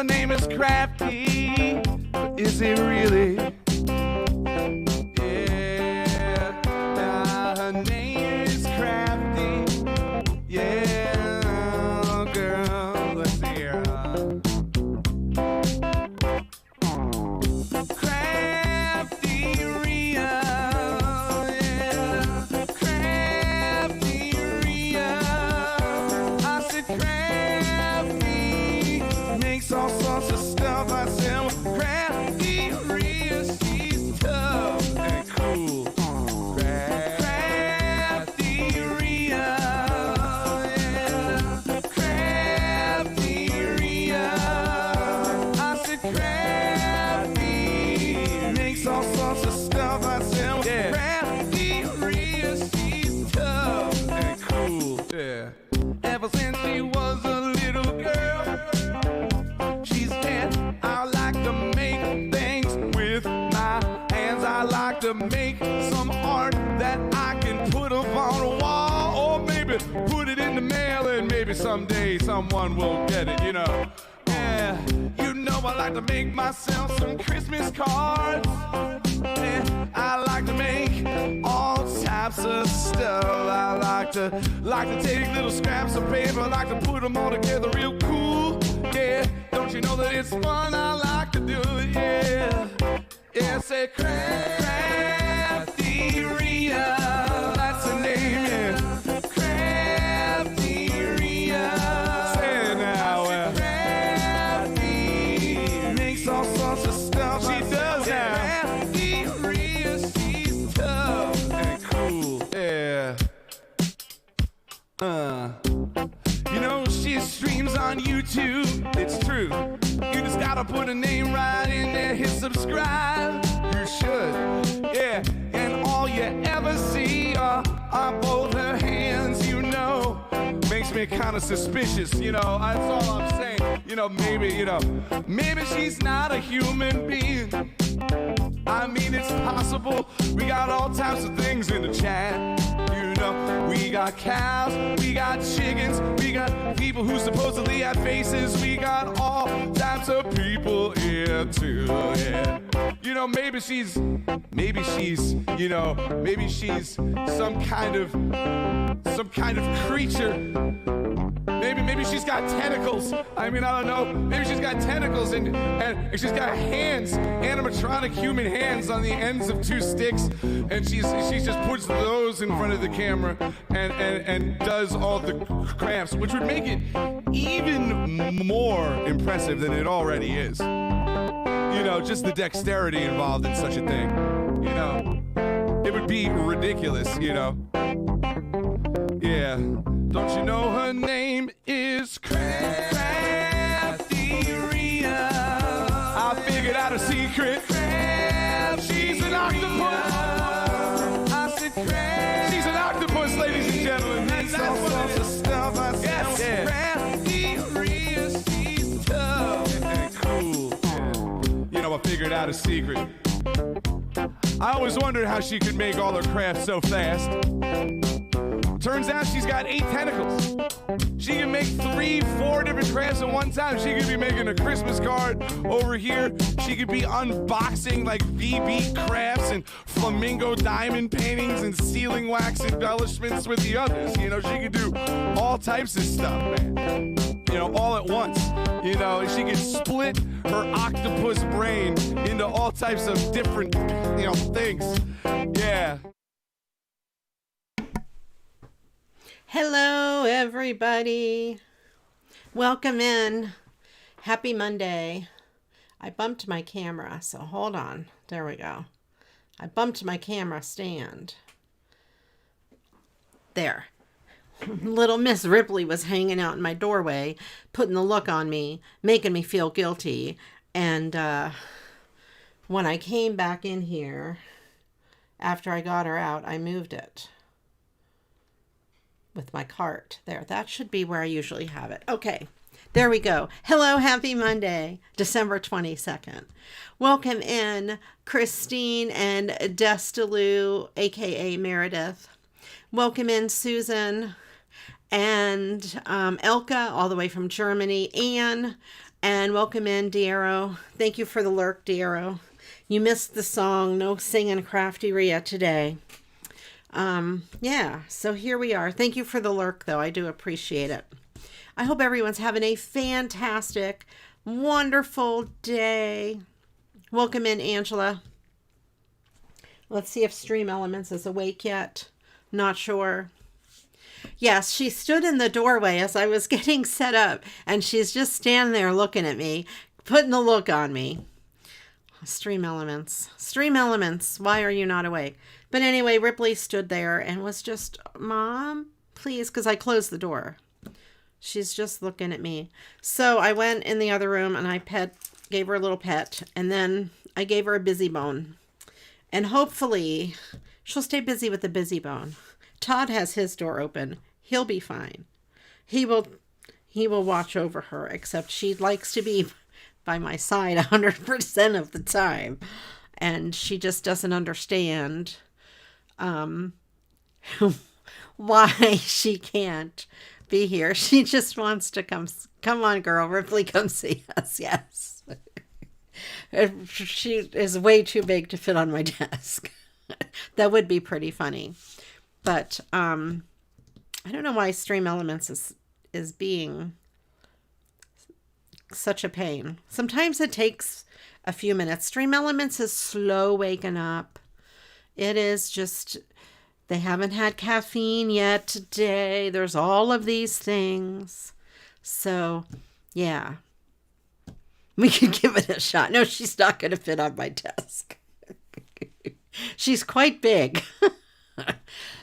Her name is Crafty, but is it really? Yeah, her name is Crafty. Yeah, girl, let's see here. CraftyRia, yeah, CraftyRia. I said Crafty makes all sorts of stuff. I said, well, CraftyRia, she's tough and cool. CraftyRia, yeah, CraftyRia. I said Crafty makes all sorts of stuff. I said, well, CraftyRia, she's tough and cool. Yeah. Ever since she was a little girl, she said, I like to make things with my hands. I like to make some art that I can put up on a wall, or maybe put it in the mail, and maybe someday someone will get it, you know. Yeah, you know I like to make myself some Christmas cards. Yeah, I like to make all types of stuff. I like to take little scraps of paper, I like to put them all together real cool. Yeah, don't you know that it's fun? I like to do it, yeah. Yeah, say CraftyRia, that's the name, yeah. CraftyRia, say it now, Crafty makes all sorts of stuff. She does now. CraftyRia, she's tough and cool, yeah. You know, she streams on YouTube, it's true. You just gotta put a name right in there, hit subscribe. You should, yeah. And all you ever see are both her hands, you know. Makes me kind of suspicious, you know, that's all I'm saying. You know, maybe she's not a human being. I mean, it's possible. We got all types of things in the chat. You know, we got cows, we got chickens, we got people who supposedly have faces. We got all types of people here too, yeah. You know, maybe she's, you know, maybe she's some kind of creature. Maybe she's got tentacles. I mean, I don't know. Maybe she's got tentacles and she's got hands, animatronic human hands on the ends of two sticks, and she just puts those in front of the camera and does all the crafts, which would make it even more impressive than it already is. You know, just the dexterity involved in such a thing. You know, it would be ridiculous, you know. Yeah. Don't you know her name is CraftyRia? I figured out a secret. She's an octopus. I said she's an octopus, ladies and gentlemen. That's all sorts of stuff. I said, CraftyRia, she's tough and cool. You know, I figured out a secret. I always wondered how she could make all her crafts so fast. Turns out she's got 8 tentacles. She can make 3, 4 different crafts at one time. She could be making a Christmas card over here. She could be unboxing like VB crafts and flamingo diamond paintings and sealing wax embellishments with the others. You know, she could do all types of stuff, man. You know, all at once. You know, she could split her octopus brain into all types of different, you know, things. Yeah. Hello, everybody. Welcome in. Happy Monday. I bumped my camera, so hold on. There we go. I bumped my camera stand. There. Little Miss Ripley was hanging out in my doorway, putting the look on me, making me feel guilty. And when I came back in here, after I got her out, I moved it with my cart there. That should be where I usually have it. Okay, there we go. Hello, happy Monday, December 22nd. Welcome in Christine and Destalou, aka Meredith. Welcome in Susan and Elka, all the way from Germany, Anne, and welcome in, Diero. Thank you for the lurk, Diero. You missed the song, no singing CraftyRia today. Yeah, so here we are. Thank you for the lurk, though. I do appreciate it. I hope everyone's having a fantastic, wonderful day. Welcome in, Angela. Let's see if Stream Elements is awake yet. Not sure. Yes, she stood in the doorway as I was getting set up, and she's just standing there looking at me, putting the look on me. Stream Elements. Stream Elements, why are you not awake? But anyway, Ripley stood there and was just, Mom, please, because I closed the door. She's just looking at me. So I went in the other room and I gave her a little pet, and then I gave her a busy bone. And hopefully she'll stay busy with the busy bone. Todd has his door open. He'll be fine. He will watch over her, except she likes to be by my side 100% of the time. And she just doesn't understand why she can't be here. She just wants to come on, girl. Ripley, come see us. Yes. She is way too big to fit on my desk. That would be pretty funny. But I don't know why Stream Elements is being such a pain. Sometimes it takes a few minutes. Stream Elements is slow waking up. It is just, they haven't had caffeine yet today. There's all of these things. So, yeah. We can give it a shot. No, she's not going to fit on my desk. She's quite big.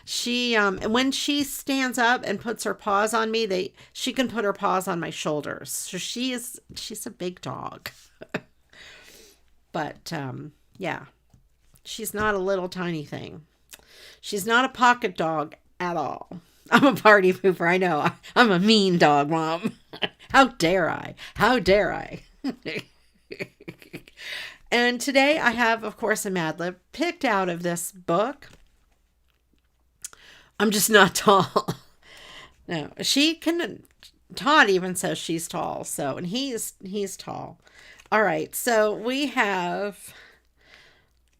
She, when she stands up and puts her paws on me, she can put her paws on my shoulders. So she's a big dog. But, yeah, she's not a little tiny thing. She's not a pocket dog at all. I'm a party pooper. I know. I'm a mean dog, Mom. How dare I? How dare I? And today I have, of course, a Mad Lib picked out of this book. I'm just not tall. No, Todd even says she's tall. So, and he's tall. All right. So we have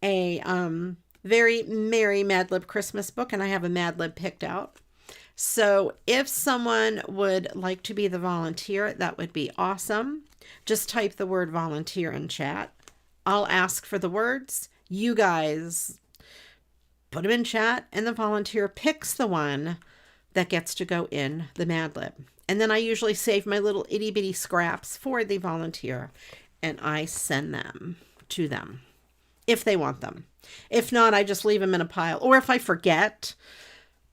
a very merry Mad Lib Christmas book, and I have a Mad Lib picked out. So if someone would like to be the volunteer, that would be awesome. Just type the word volunteer in chat. I'll ask for the words. You guys put them in chat, and the volunteer picks the one that gets to go in the Mad Lib. And then I usually save my little itty bitty scraps for the volunteer, and I send them to them if they want them. If not, I just leave them in a pile. Or if I forget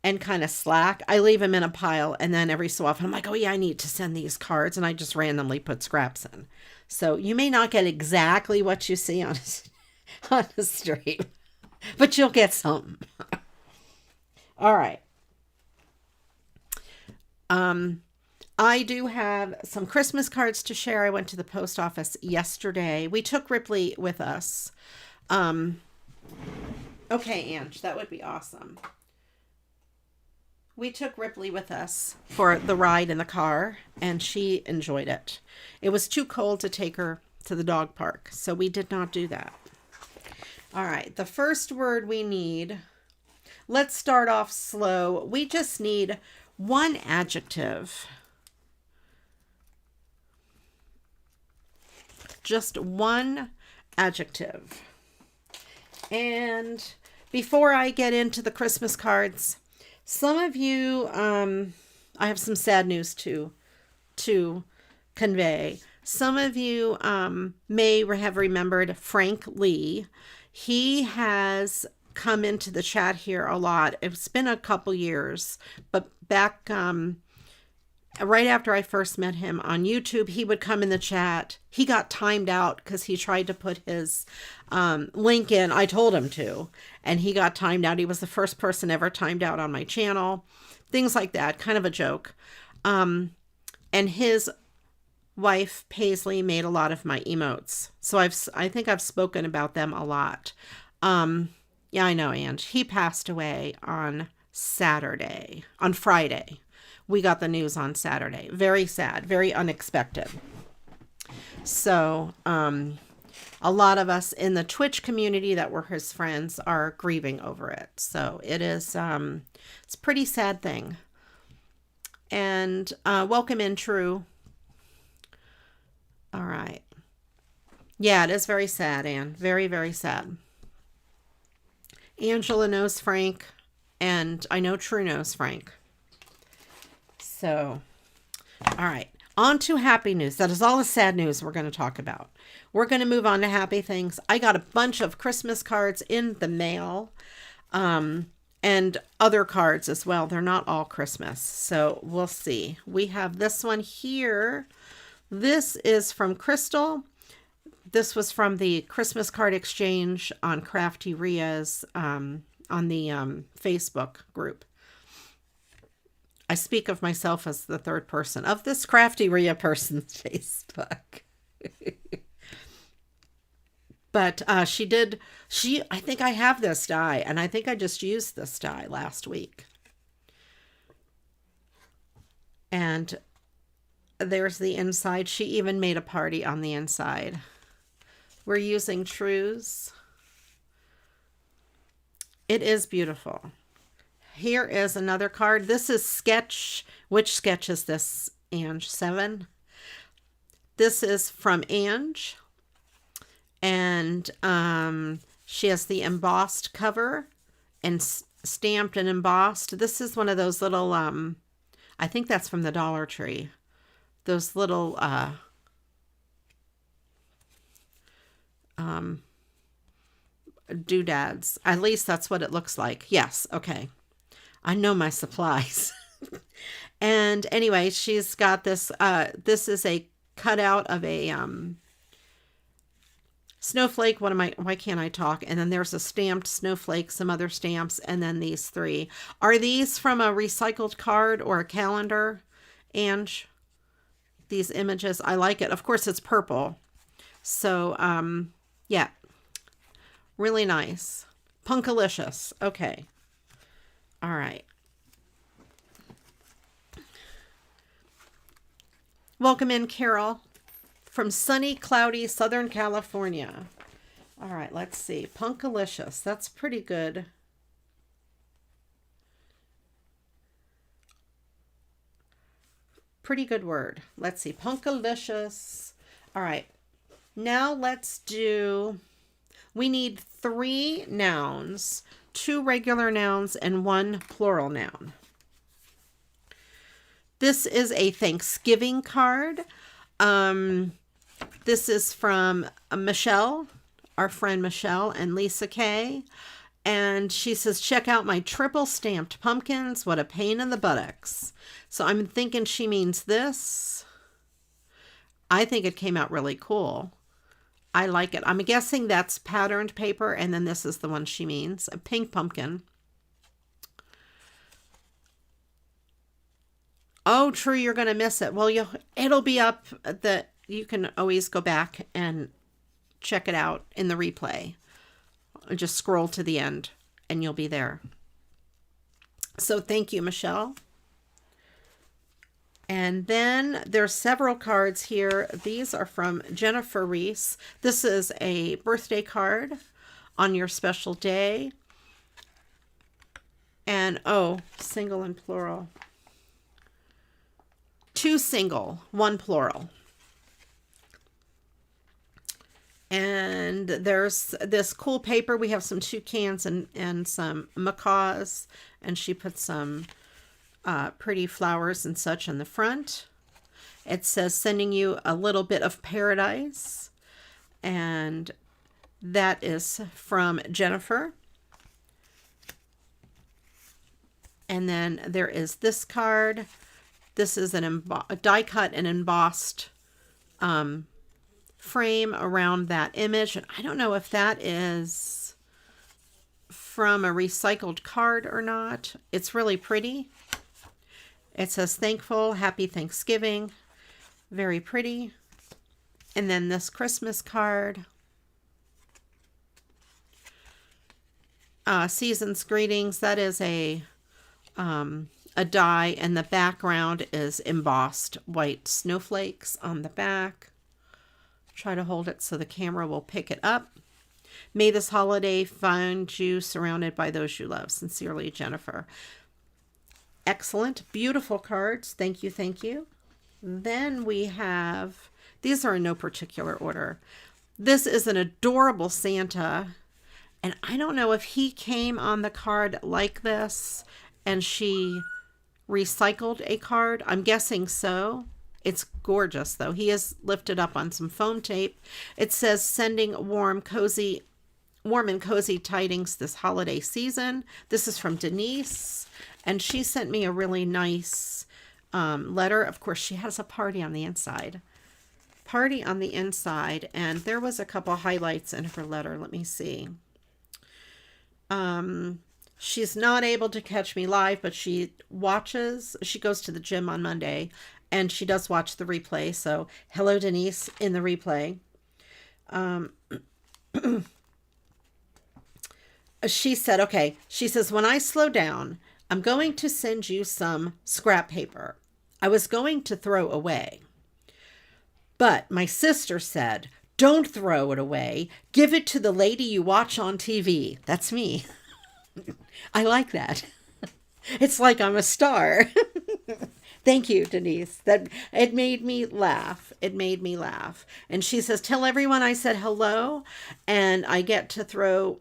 and kind of slack, I leave them in a pile, and then every so often I'm like, oh yeah, I need to send these cards, and I just randomly put scraps in. So you may not get exactly what you see on the stream, but you'll get something. All right. I do have some Christmas cards to share. I went to the post office yesterday. We took Ripley with us. Okay, Ange, that would be awesome. We took Ripley with us for the ride in the car, and she enjoyed it. It was too cold to take her to the dog park, so we did not do that. All right, the first word we need, let's start off slow. We just need one adjective. Just one adjective. And before I get into the Christmas cards, some of you, I have some sad news to convey. Some of you may have remembered Frank Lee. He has come into the chat here a lot. It's been a couple years, but back right after I first met him on YouTube, he would come in the chat. He got timed out because he tried to put his link in. I told him to, and he got timed out. He was the first person ever timed out on my channel. Things like that, kind of a joke. And his wife, Paisley, made a lot of my emotes. So I think I've spoken about them a lot. Yeah, I know, Ange. He passed away on Friday. we got the news on Saturday. Very sad, very unexpected. So, a lot of us in the Twitch community that were his friends are grieving over it. So it is, it's a pretty sad thing. And welcome in, True. All right. Yeah, it is very sad, Anne. Very, very sad. Angela knows Frank, and I know True knows Frank. So, all right. On to happy news. That is all the sad news we're going to talk about. We're going to move on to happy things. I got a bunch of Christmas cards in the mail, and other cards as well. They're not all Christmas, so we'll see. We have this one here. This is from Crystal. This was from the Christmas card exchange on CraftyRia's, on the Facebook group. I speak of myself as the third person of this CraftyRia person's Facebook. But I think I have this die, and I think I just used this die last week. And there's the inside. She even made a party on the inside. We're using Trues. It is beautiful. Here is another card. This is Sketch. Which sketch is this, Ange? 7? This is from Ange. And she has the embossed cover and stamped and embossed. This is one of those little, I think that's from the Dollar Tree. Those little doodads. At least that's what it looks like. Yes, okay. I know my supplies. And anyway, she's got this, this is a cutout of a snowflake. Why can't I talk? And then there's a stamped snowflake, some other stamps, and then these 3. Are these from a recycled card or a calendar, Ange? These images, I like it. Of course, it's purple. So, yeah. Really nice. Punkalicious. Okay. All right. Welcome in, Carol, from sunny, cloudy Southern California. All right, let's see. Punkalicious. That's pretty good. Pretty good word. Let's see. Punkalicious. All right. Now let's do, we need 3 nouns, 2 regular nouns, and 1 plural noun. This is a Thanksgiving card. This is from Michelle, our friend Michelle, and Lisa Kay. And she says, check out my triple stamped pumpkins. What a pain in the buttocks. So I'm thinking she means this. I think it came out really cool. I like it. I'm guessing that's patterned paper, and then this is the one she means. A pink pumpkin. Oh, true, you're going to miss it. Well, it'll be up. You can always go back and check it out in the replay. Just scroll to the end, and you'll be there. So thank you, Michelle. And then there's several cards here. These are from Jennifer Reese. This is a birthday card on your special day. And, oh, single and plural. 2 single, 1 plural. And there's this cool paper. We have some toucans and some macaws. And she put some pretty flowers and such on the front. It says, sending you a little bit of paradise. And that is from Jennifer. And then there is this card. This is a die cut and embossed frame around that image. And I don't know if that is from a recycled card or not. It's really pretty. It says thankful, happy Thanksgiving. Very pretty. And then this Christmas card. Season's greetings. That is a a die, and the background is embossed white snowflakes on the back. Try to hold it so the camera will pick it up. May this holiday find you surrounded by those you love. Sincerely, Jennifer. Excellent. Beautiful cards. Thank you. Thank you. Then we have, these are in no particular order. This is an adorable Santa. And I don't know if he came on the card like this and she recycled a card. I'm guessing so. It's gorgeous, though. He is lifted up on some foam tape. It says, sending warm and cozy tidings this holiday season. This is from Denise, and she sent me a really nice letter. Of course, she has a party on the inside. Party on the inside, and there was a couple highlights in her letter. Let me see. She's not able to catch me live, but she goes to the gym on Monday, and she does watch the replay. So hello, Denise, in the replay. She said, okay, she says, when I slow down, I'm going to send you some scrap paper I was going to throw away. But my sister said, don't throw it away. Give it to the lady you watch on TV. That's me. I like that. It's like I'm a star. Thank you, Denise. It made me laugh. It made me laugh. And she says, tell everyone I said hello, and I got to throw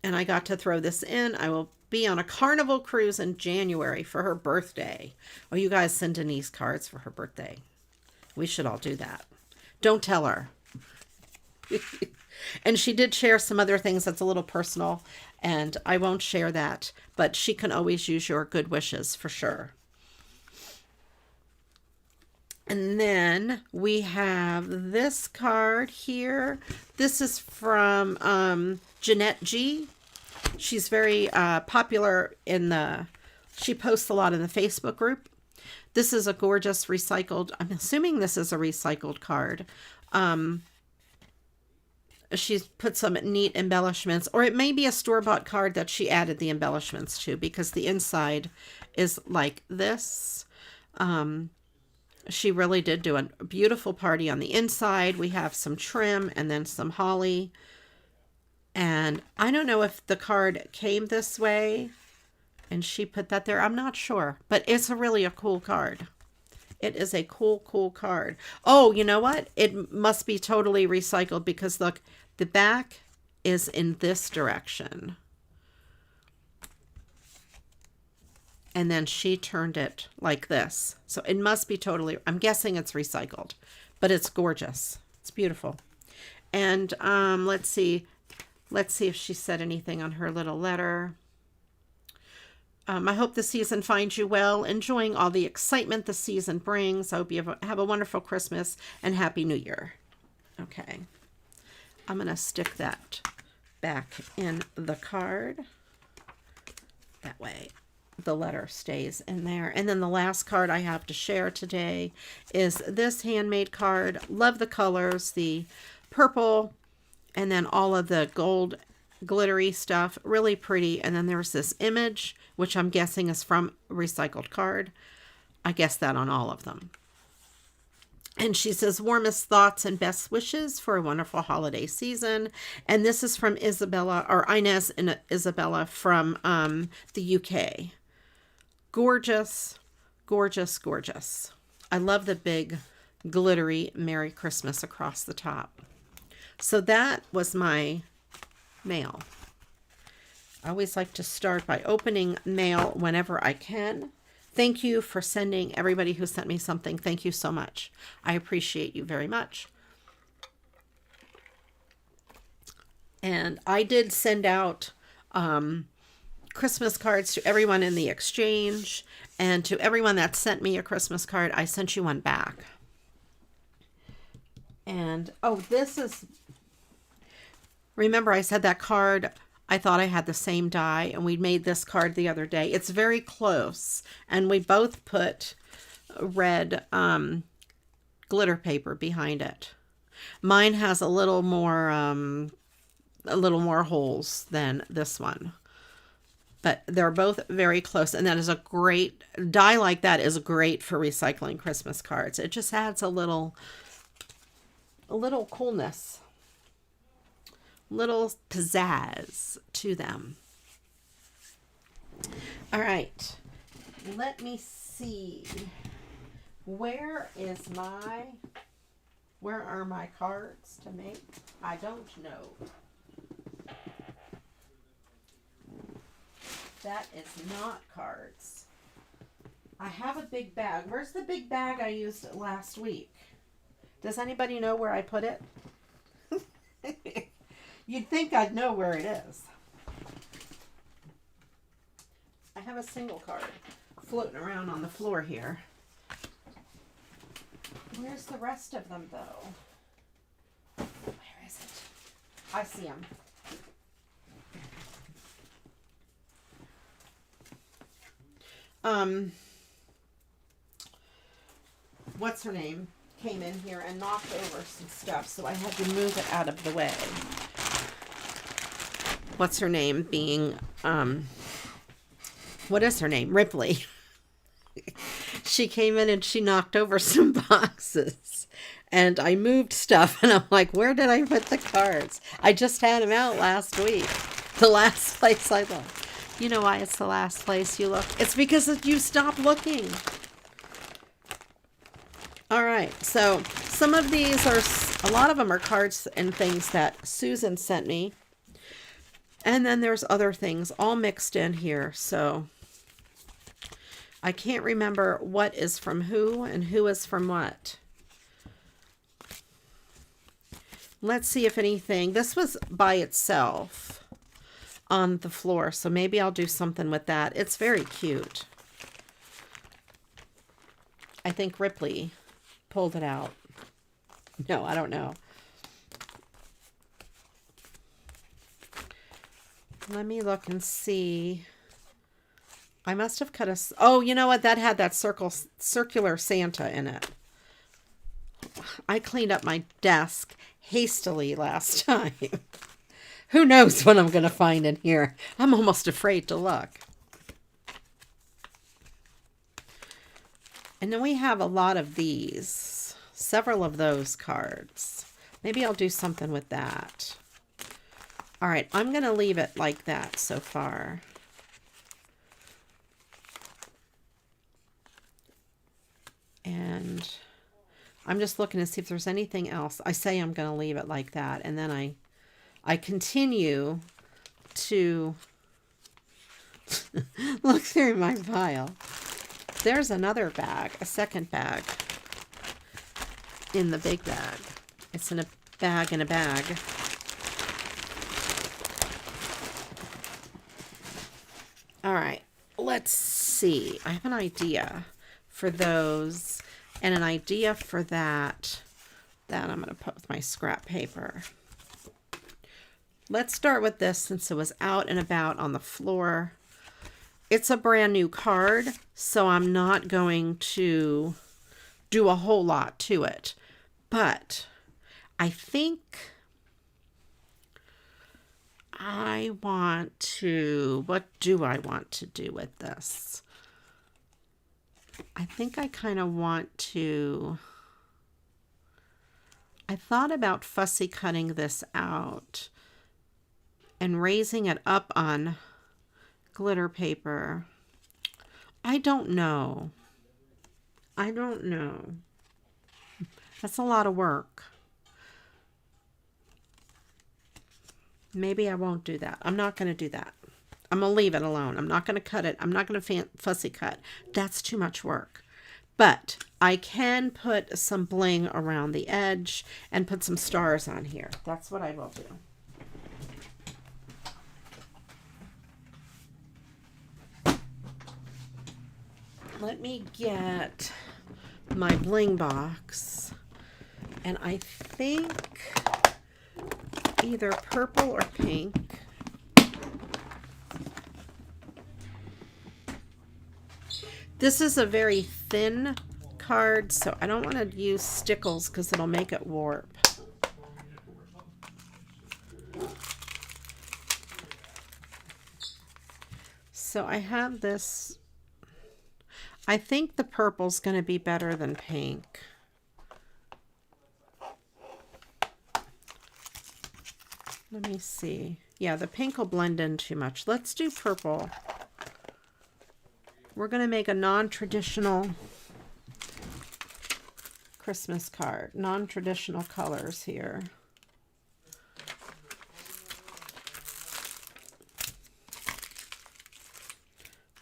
this in. I will be on a carnival cruise in January for her birthday. Oh, you guys send Denise cards for her birthday. We should all do that. Don't tell her. And she did share some other things that's a little personal, and I won't share that, but she can always use your good wishes for sure. And then we have this card here. This is from Jeanette G. She's very popular she posts a lot in the Facebook group. This is a gorgeous recycled, I'm assuming this is a recycled card. She's put some neat embellishments, or it may be a store-bought card that she added the embellishments to, because the inside is like this. She really did do a beautiful party on the inside. We have some trim and then some holly. And I don't know if the card came this way and she put that there. I'm not sure, but it's really a cool card. It is a cool, cool card. Oh, you know what? It must be totally recycled, because look, the back is in this direction. And then she turned it like this. So it must be totally, I'm guessing it's recycled, but it's gorgeous. It's beautiful. And let's see if she said anything on her little letter. I hope the season finds you well, enjoying all the excitement the season brings. I hope you have a wonderful Christmas and Happy New Year. Okay. I'm going to stick that back in the card. That way the letter stays in there. And then the last card I have to share today is this handmade card. Love the colors, the purple, and then all of the gold glittery stuff. Really pretty. And then there's this image, which I'm guessing is from a recycled card. I guess that on all of them. And she says, warmest thoughts and best wishes for a wonderful holiday season. And this is from Isabella, or Inez and Isabella from the UK. Gorgeous, gorgeous, gorgeous. I love the big glittery Merry Christmas across the top. So that was my mail. I always like to start by opening mail whenever I can. Thank you for sending, everybody who sent me something. Thank you so much. I appreciate you very much. And I did send out Christmas cards to everyone in the exchange, and to everyone that sent me a Christmas card, I sent you one back. And, oh, this is, remember I said that card, I thought I had the same die, and we made this card the other day. It's very close, and we both put red glitter paper behind it. Mine has a little more holes than this one. But they're both very close, and that is a great die like that is great for recycling Christmas cards. It just adds a little coolness, little pizzazz to them. All right, let me see. Where are my cards to make? I don't know. That is not cards. I have a big bag. Where's the big bag I used last week? Does anybody know where I put it? You'd think I'd know where it is. I have a single card floating around on the floor here. Where's the rest of them, though? Where is it? I see them. What's her name came in here and knocked over some stuff, so I had to move it out of the way. What's her name being, what is her name? Ripley. She came in and she knocked over some boxes, and I moved stuff, and I'm like, where did I put the cards? I just had them out last week. The last place I looked. You know why it's the last place you look? It's because you stopped looking. All right, so some of these a lot of them are cards and things that Susan sent me. And then there's other things all mixed in here. So I can't remember what is from who and who is from what. Let's see if anything, this was by itself on the floor, so maybe I'll do something with that. It's very cute. I think Ripley pulled it out. No, I don't know. Let me look and see. I must have cut oh, you know what? That had that circular Santa in it. I cleaned up my desk hastily last time. Who knows what I'm going to find in here? I'm almost afraid to look. And then we have a lot of these. Several of those cards. Maybe I'll do something with that. All right, I'm going to leave it like that so far. And I'm just looking to see if there's anything else. I say I'm going to leave it like that, and then I continue to look through my pile. There's another bag, a second bag in the big bag. It's in a bag in a bag. All right, let's see. I have an idea for those and an idea for that I'm going to put with my scrap paper. Let's start with this since it was out and about on the floor. It's a brand new card, so I'm not going to do a whole lot to it. But I think I want to, what do I want to do with this? I think I kind of want to, I thought about fussy cutting this out and raising it up on glitter paper. I don't know. That's a lot of work. Maybe I won't do that. I'm not going to do that. I'm going to leave it alone. I'm not going to cut it. I'm not going to fussy cut. That's too much work. But I can put some bling around the edge and put some stars on here. That's what I will do. Let me get my bling box, and I think either purple or pink. This is a very thin card, so I don't want to use stickles because it'll make it warp. So I have this. I think the purple's going to be better than pink. Let me see. Yeah, the pink will blend in too much. Let's do purple. We're going to make a non-traditional Christmas card. Non-traditional colors here.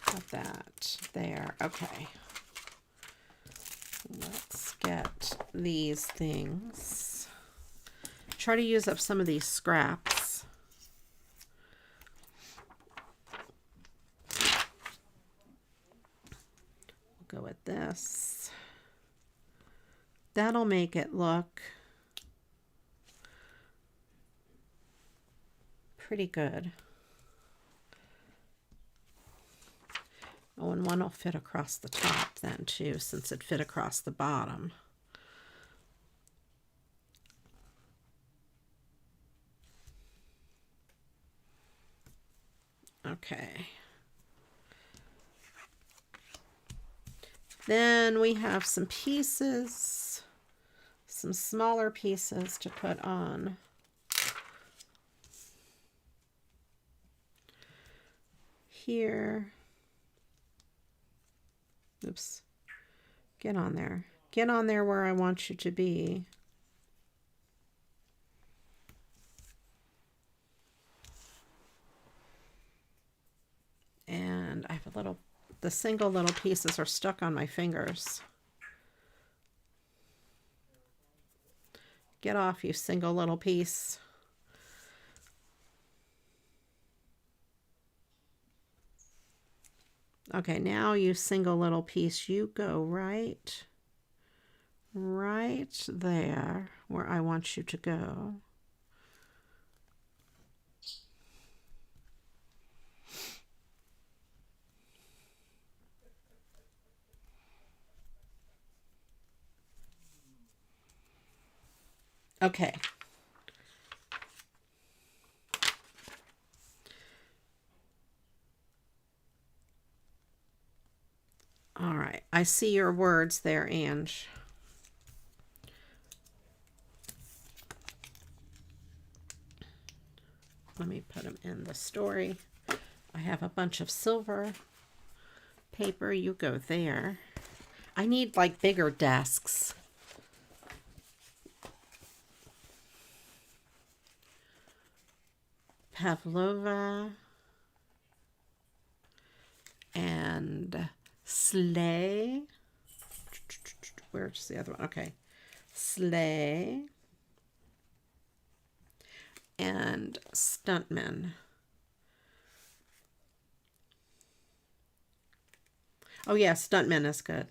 Got that there. Okay. Let's get these things. Try to use up some of these scraps. We'll go with this. That'll make it look pretty good. Oh, and one will fit across the top then too, since it fit across the bottom. Okay. Then we have some pieces, some smaller pieces to put on. Here. Oops. Get on there. Get on there where I want you to be. And I have a little, the single little pieces are stuck on my fingers. Get off, you single little piece. Okay, now you single little piece, you go right there where I want you to go. Okay. All right, I see your words there, Ange. Let me put them in the story. I have a bunch of silver paper. You go there. I need like bigger desks. Pavlova and Sleigh. Where's the other one? Okay. Sleigh and Stuntman. Oh yeah, Stuntman is good.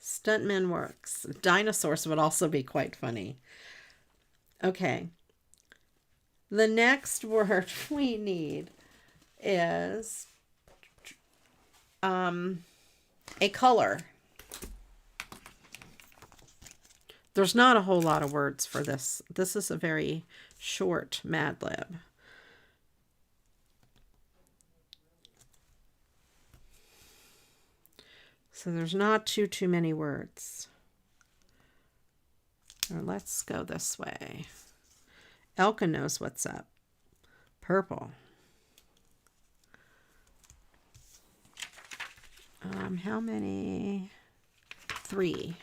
Stuntman works. Dinosaurs would also be quite funny. Okay. The next word we need is a color. There's not a whole lot of words for this. This is a very short Mad Lib. So there's not too many words. Or let's go this way. Elka knows what's up. Purple. How many? 3.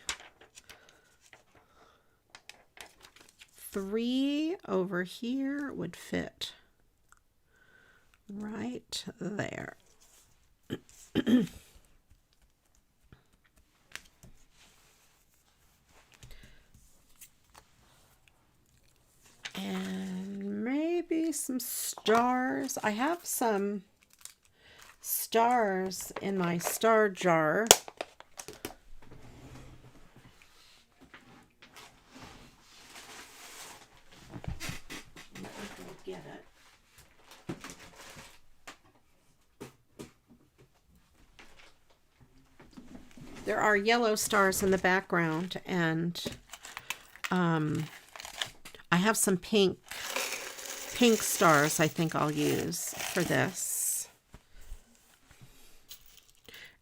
3 over here would fit right there. And maybe some stars. I have some stars in my star jar. Let me go get it. There are yellow stars in the background, and I have some pink pink stars I think I'll use for this.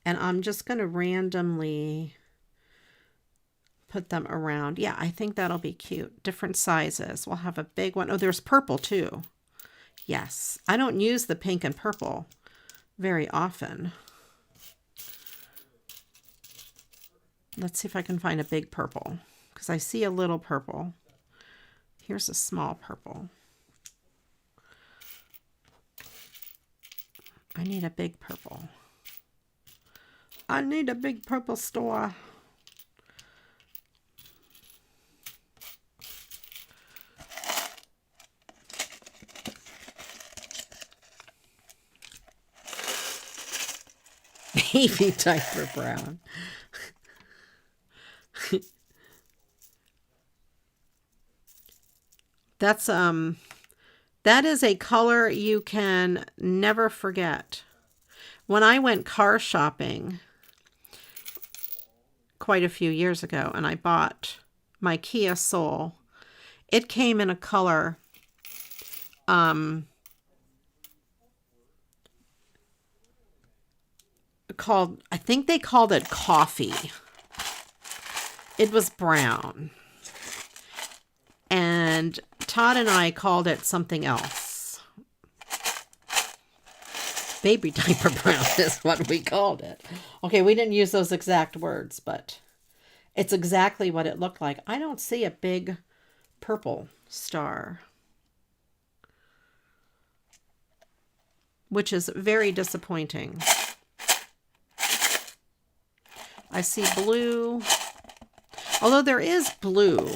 And I'm just going to randomly put them around. Yeah, I think that'll be cute. Different sizes. We'll have a big one. Oh, there's purple too. Yes. I don't use the pink and purple very often. Let's see if I can find a big purple, because I see a little purple. Here's a small purple. I need a big purple. I need a big purple store. Baby diaper brown. That's that is a color you can never forget. When I went car shopping quite a few years ago and I bought my Kia Soul, it came in a color called, I think they called it coffee. It was brown. And Todd and I called it something else. Baby diaper brown is what we called it. Okay, we didn't use those exact words, but it's exactly what it looked like. I don't see a big purple star, which is very disappointing. I see blue, although there is blue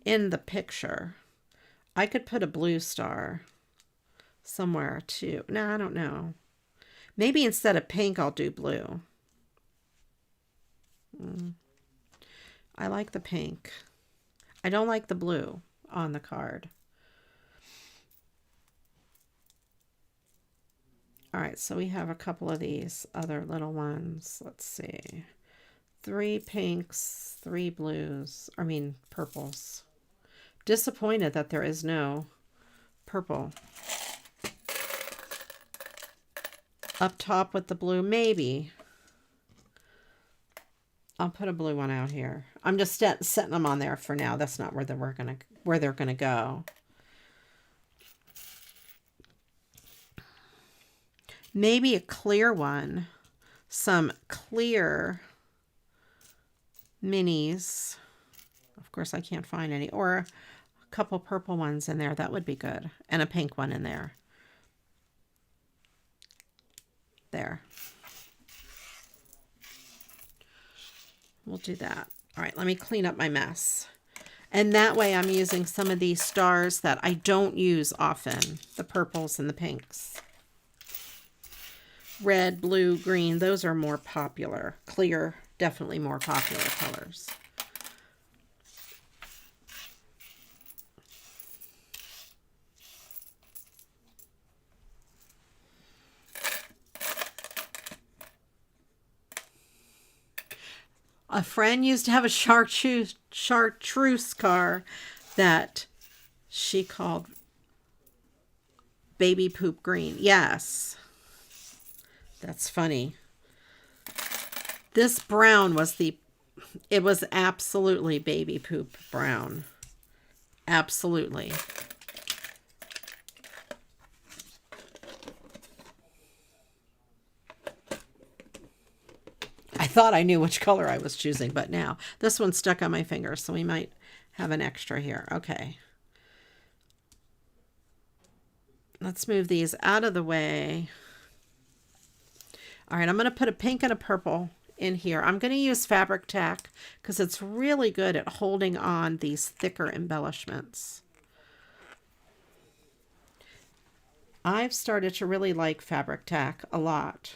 in the picture. I could put a blue star somewhere too. No, I don't know. Maybe instead of pink, I'll do blue. I like the pink. I don't like the blue on the card. All right, so we have a couple of these other little ones. Let's see. 3 pinks, 3 blues. I mean, purples. Disappointed that there is no purple. Up top with the blue, maybe. I'll put a blue one out here. I'm just setting them on there for now. That's not where they're gonna go. Maybe a clear one. Some clear minis. Of course, I can't find any. Or a couple purple ones in there. That would be good. And a pink one in there. There. We'll do that. All right, let me clean up my mess. And that way I'm using some of these stars that I don't use often. The purples and the pinks. Red, blue, green, those are more popular. Clear, definitely more popular colors. A friend used to have a chartreuse car that she called baby poop green. Yes. That's funny. This brown was it was absolutely baby poop brown. Absolutely. I thought I knew which color I was choosing, but now this one's stuck on my finger, so we might have an extra here. Okay. Let's move these out of the way. All right, I'm going to put a pink and a purple in here. I'm going to use fabric tack because it's really good at holding on these thicker embellishments. I've started to really like fabric tack a lot.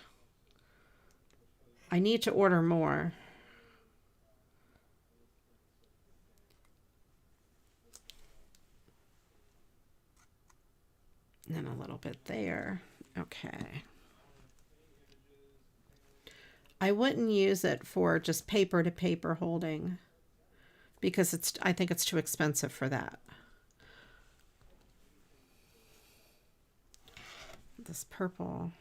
I need to order more. And then a little bit there. Okay. I wouldn't use it for just paper to paper holding because I think it's too expensive for that. this purple.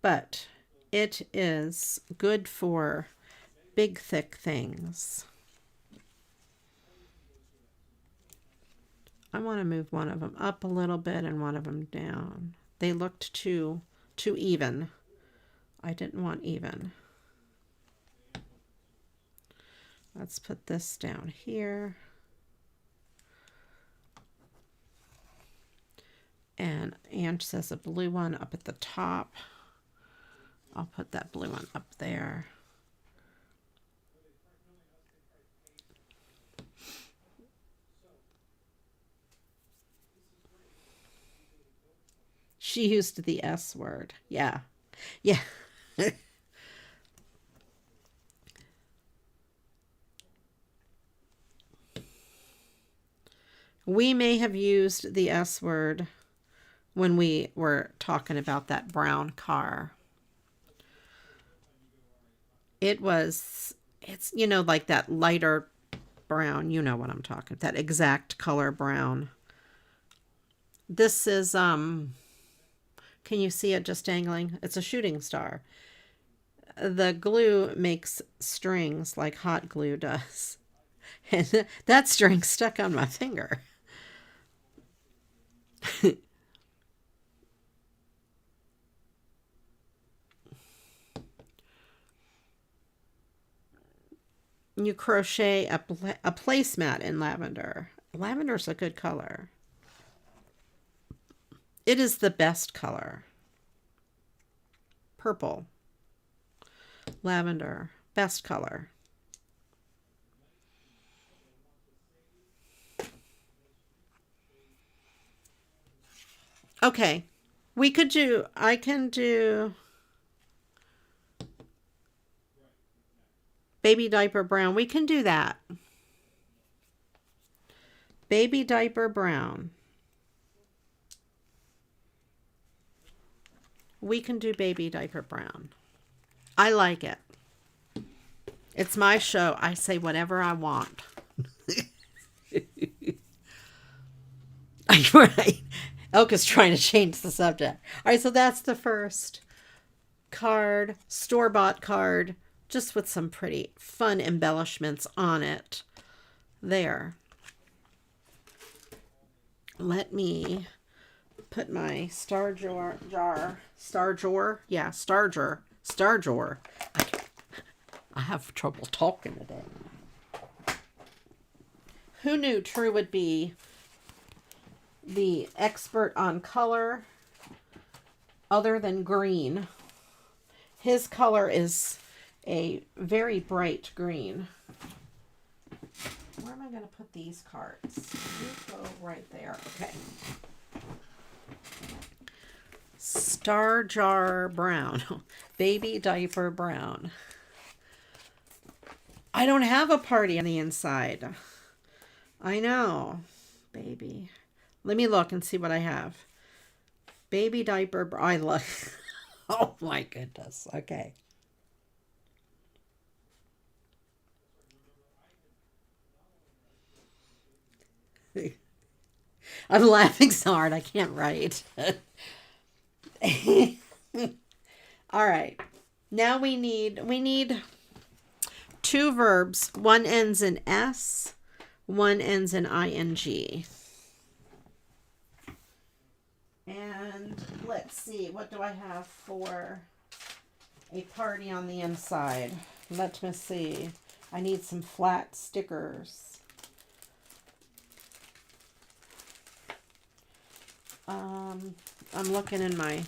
But it is good for big, thick things. I want to move one of them up a little bit and one of them down. They looked too even. I didn't want even. Let's put this down here. And Ange says a blue one up at the top. I'll put that blue one up there. She used the S word. Yeah. Yeah. We may have used the S word when we were talking about that brown car. It's, you know, like that lighter brown. You know what I'm talking about. That exact color brown. This is, can you see it just dangling? It's a shooting star. The glue makes strings like hot glue does. And that string stuck on my finger. You crochet a placemat in lavender. Lavender's a good color. It is the best color. Purple. Lavender. Best color. Okay. I can do baby diaper brown. We can do that. Baby diaper brown. We can do baby diaper brown. I like it. It's my show. I say whatever I want. Right. Elka's trying to change the subject. All right, so that's the first card, store-bought card, just with some pretty fun embellishments on it. There. Let me put my star drawer. I have trouble talking today. Who knew True would be the expert on color other than green? His color is a very bright green. Where am I going to put these cards? You go right there. Okay. Star jar brown. Baby diaper brown. I don't have a party on the inside. I know. Baby. Let me look and see what I have. Baby diaper. I love. Oh my goodness. Okay. I'm laughing so hard I can't write. All right. Now we need two verbs. One ends in S, one ends in ing. And let's see, what do I have for a party on the inside? Let me see. I need some flat stickers. I'm looking in my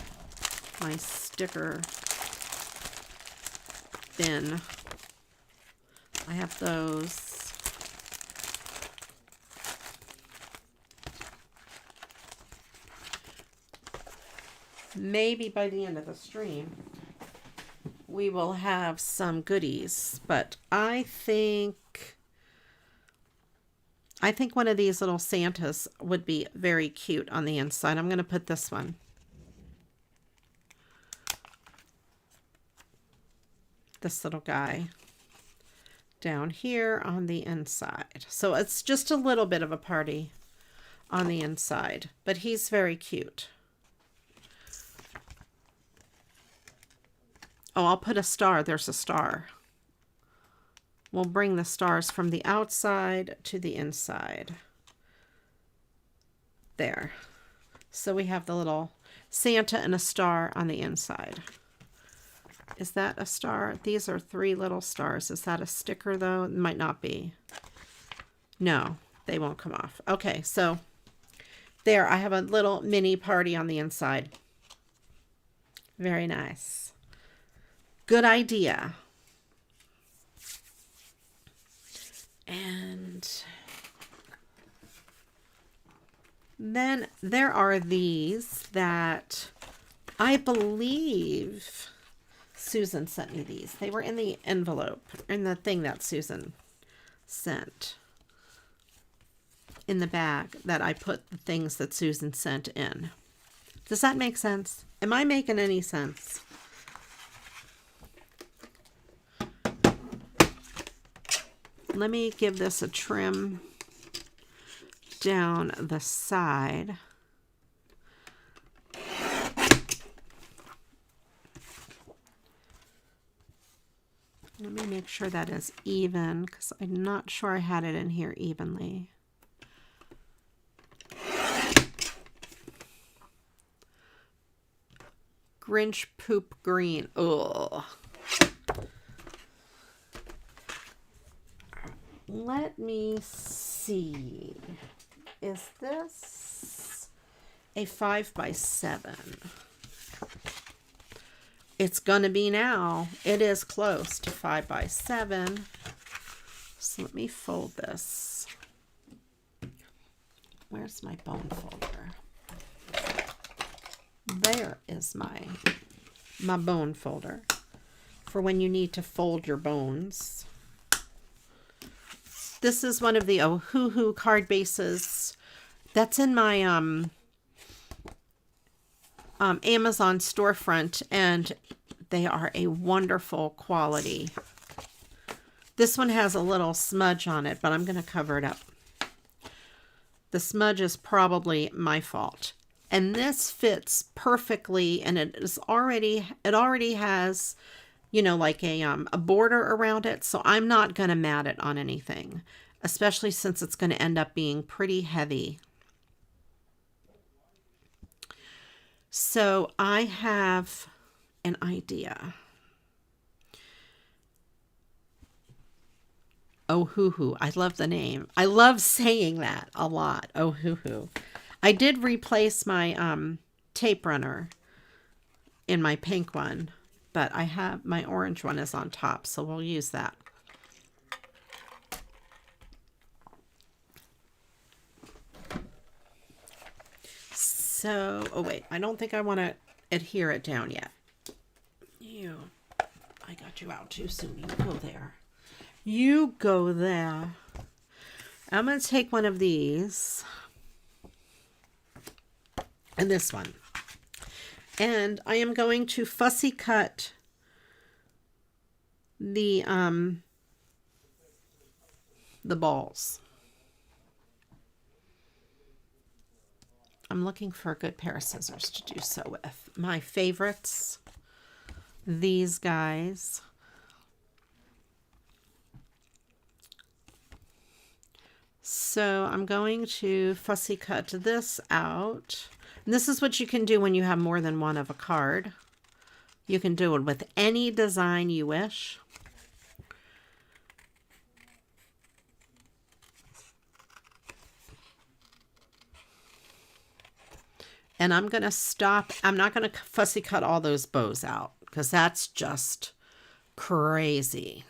sticker bin. I have those. Maybe by the end of the stream we will have some goodies, but I think one of these little Santas would be very cute on the inside. I'm going to put this one. This little guy down here on the inside. So it's just a little bit of a party on the inside, but he's very cute. Oh, I'll put a star. There's a star. We'll bring the stars from the outside to the inside. There. So we have the little Santa and a star on the inside. Is that a star? These are 3 little stars. Is that a sticker though? It might not be. No, they won't come off. Okay, so there, I have a little mini party on the inside. Very nice. Good idea. And then there are these that I believe Susan sent me these. They were in the envelope, in the thing that Susan sent. In the bag that I put the things that Susan sent in. Does that make sense? Am I making any sense? Let me give this a trim down the side. Let me make sure that is even, because I'm not sure I had it in here evenly. Grinch poop green. Ugh. Let me see. Is this a 5x7? It's gonna be now. It is close to 5x7. So let me fold this. Where's my bone folder? There is my bone folder for when you need to fold your bones. This is one of the Ohuhu card bases that's in my Amazon storefront, and they are a wonderful quality. This one has a little smudge on it, but I'm going to cover it up. The smudge is probably my fault. And this fits perfectly, and it already has, you know, like a border around it, so I'm not going to mat it on anything, especially since it's going to end up being pretty heavy. So I have an idea. Ohuhu. I love the name. I love saying that a lot. Ohuhu. I did replace my tape runner in my pink one, but I have my orange one is on top, so we'll use that. So, oh wait, I don't think I want to adhere it down yet. I got you out too soon. You go there. You go there. I'm going to take one of these. And this one. And I am going to fussy cut the balls. I'm looking for a good pair of scissors to do so with. My favorites, these guys. So I'm going to fussy cut this out. And this is what you can do when you have more than one of a card. You can do it with any design you wish. And I'm going to stop. I'm not going to fussy cut all those bows out because that's just crazy.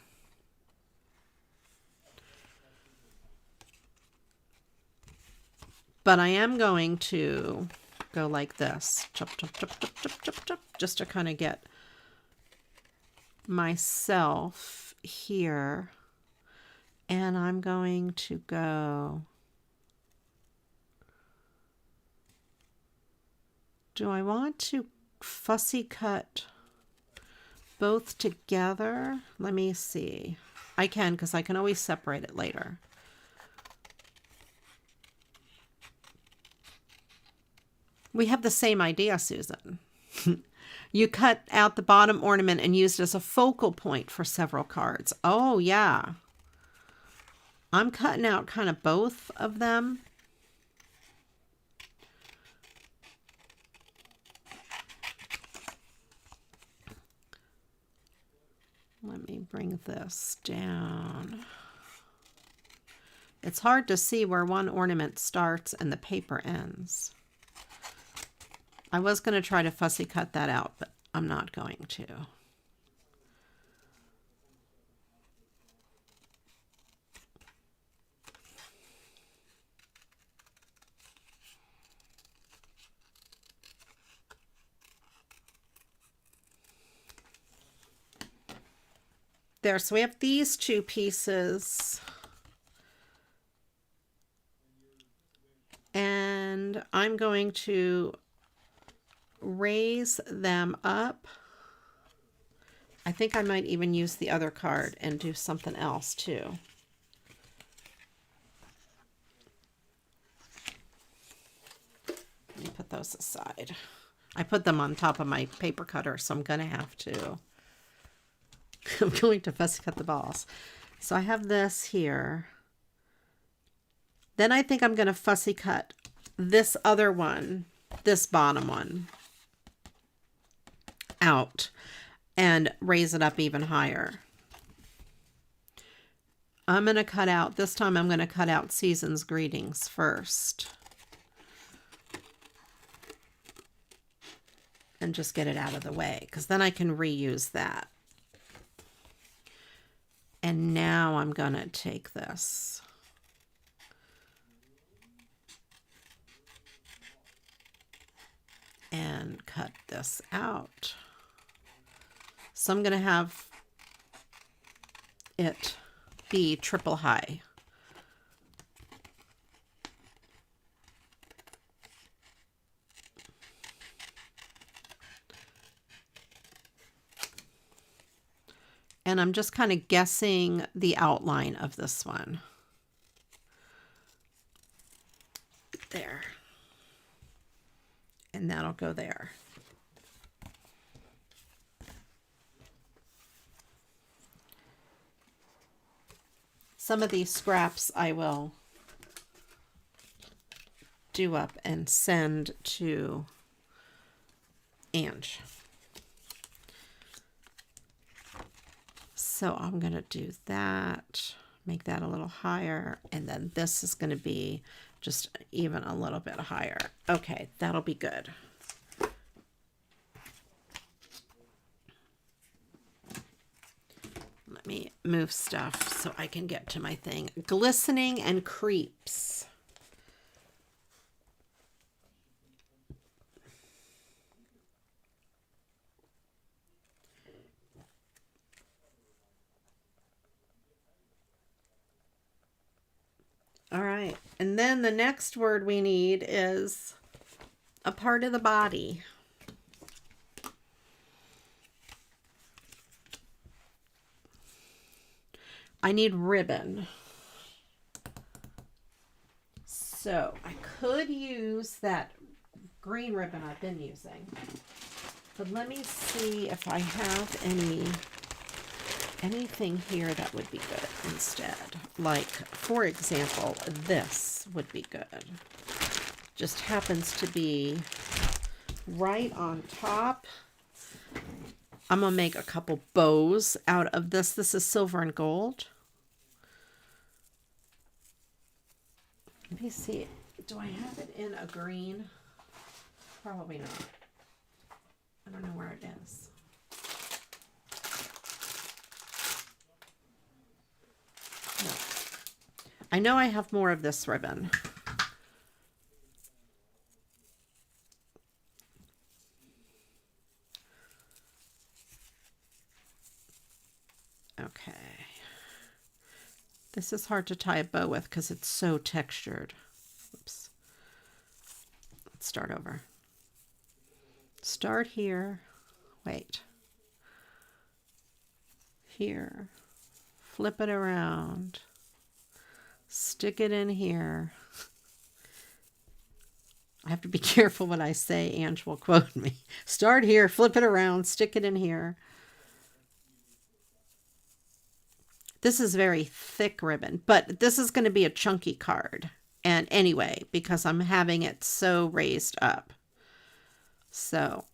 But I am going to go like this, chop, chop, chop, chop, chop, chop, chop, just to kind of get myself here. And I'm going to go. Do I want to fussy cut both together? Let me see. I can, because I can always separate it later. We have the same idea, Susan. You cut out the bottom ornament and used it as a focal point for several cards. Oh, yeah. I'm cutting out kind of both of them. Let me bring this down. It's hard to see where one ornament starts and the paper ends. I was going to try to fussy cut that out, but I'm not going to. There, so we have these two pieces. And I'm going to raise them up. I think I might even use the other card and do something else too. Let me put those aside. I put them on top of my paper cutter, so I'm going to have to. I'm going to fussy cut the balls. So I have this here. Then I think I'm going to fussy cut this other one, this bottom one, out and raise it up even higher. I'm going to cut out, this time I'm going to cut out Season's Greetings first. And just get it out of the way, because then I can reuse that. And now I'm going to take this. And cut this out. So I'm going to have it be triple high. And I'm just kind of guessing the outline of this one. There. And that'll go there. Some of these scraps I will do up and send to Ange. So I'm going to do that, make that a little higher, and then this is going to be just even a little bit higher. Okay, that'll be good. Let me move stuff so I can get to my thing. Glistening and Creeps. All right, and then the next word we need is a part of the body. I need ribbon. So I could use that green ribbon I've been using, but let me see if I have anything here that would be good instead. Like, for example, this would be good. Just happens to be right on top. I'm going to make a couple bows out of this. This is silver and gold. Let me see. Do I have it in a green? Probably not. I don't know where it is. No. I know I have more of this ribbon. Okay. This is hard to tie a bow with because it's so textured. Oops. Let's start over. Start here. Wait. Here. Flip it around. Stick it in here. I have to be careful what I say. Ange will quote me. Start here, flip it around, stick it in here. This is very thick ribbon, but this is going to be a chunky card. And anyway, because I'm having it so raised up. So.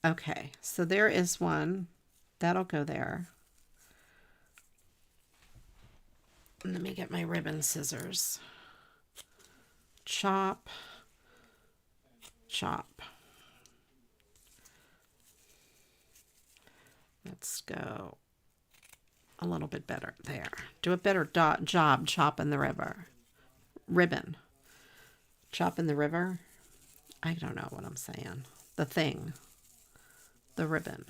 Okay, so there is one. That'll go there. Let me get my ribbon scissors. Chop, chop. Let's go a little bit better there. Do a better job chopping the ribbon. Chopping the river. I don't know what I'm saying. The thing. The ribbon.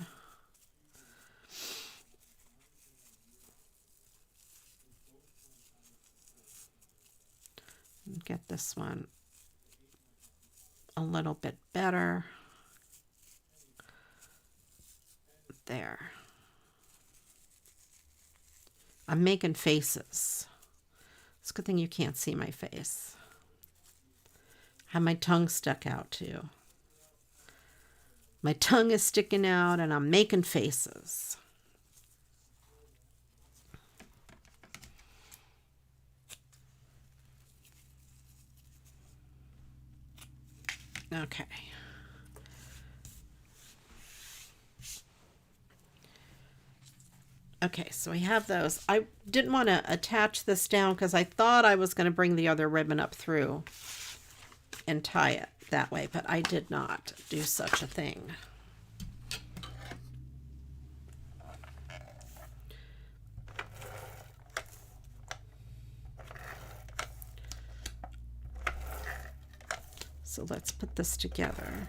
Get this one a little bit better. There. I'm making faces. It's a good thing you can't see my face. I have my tongue stuck out too. My tongue is sticking out and I'm making faces. Okay. Okay, so we have those. I didn't want to attach this down because I thought I was going to bring the other ribbon up through and tie it that way, but I did not do such a thing. So let's put this together.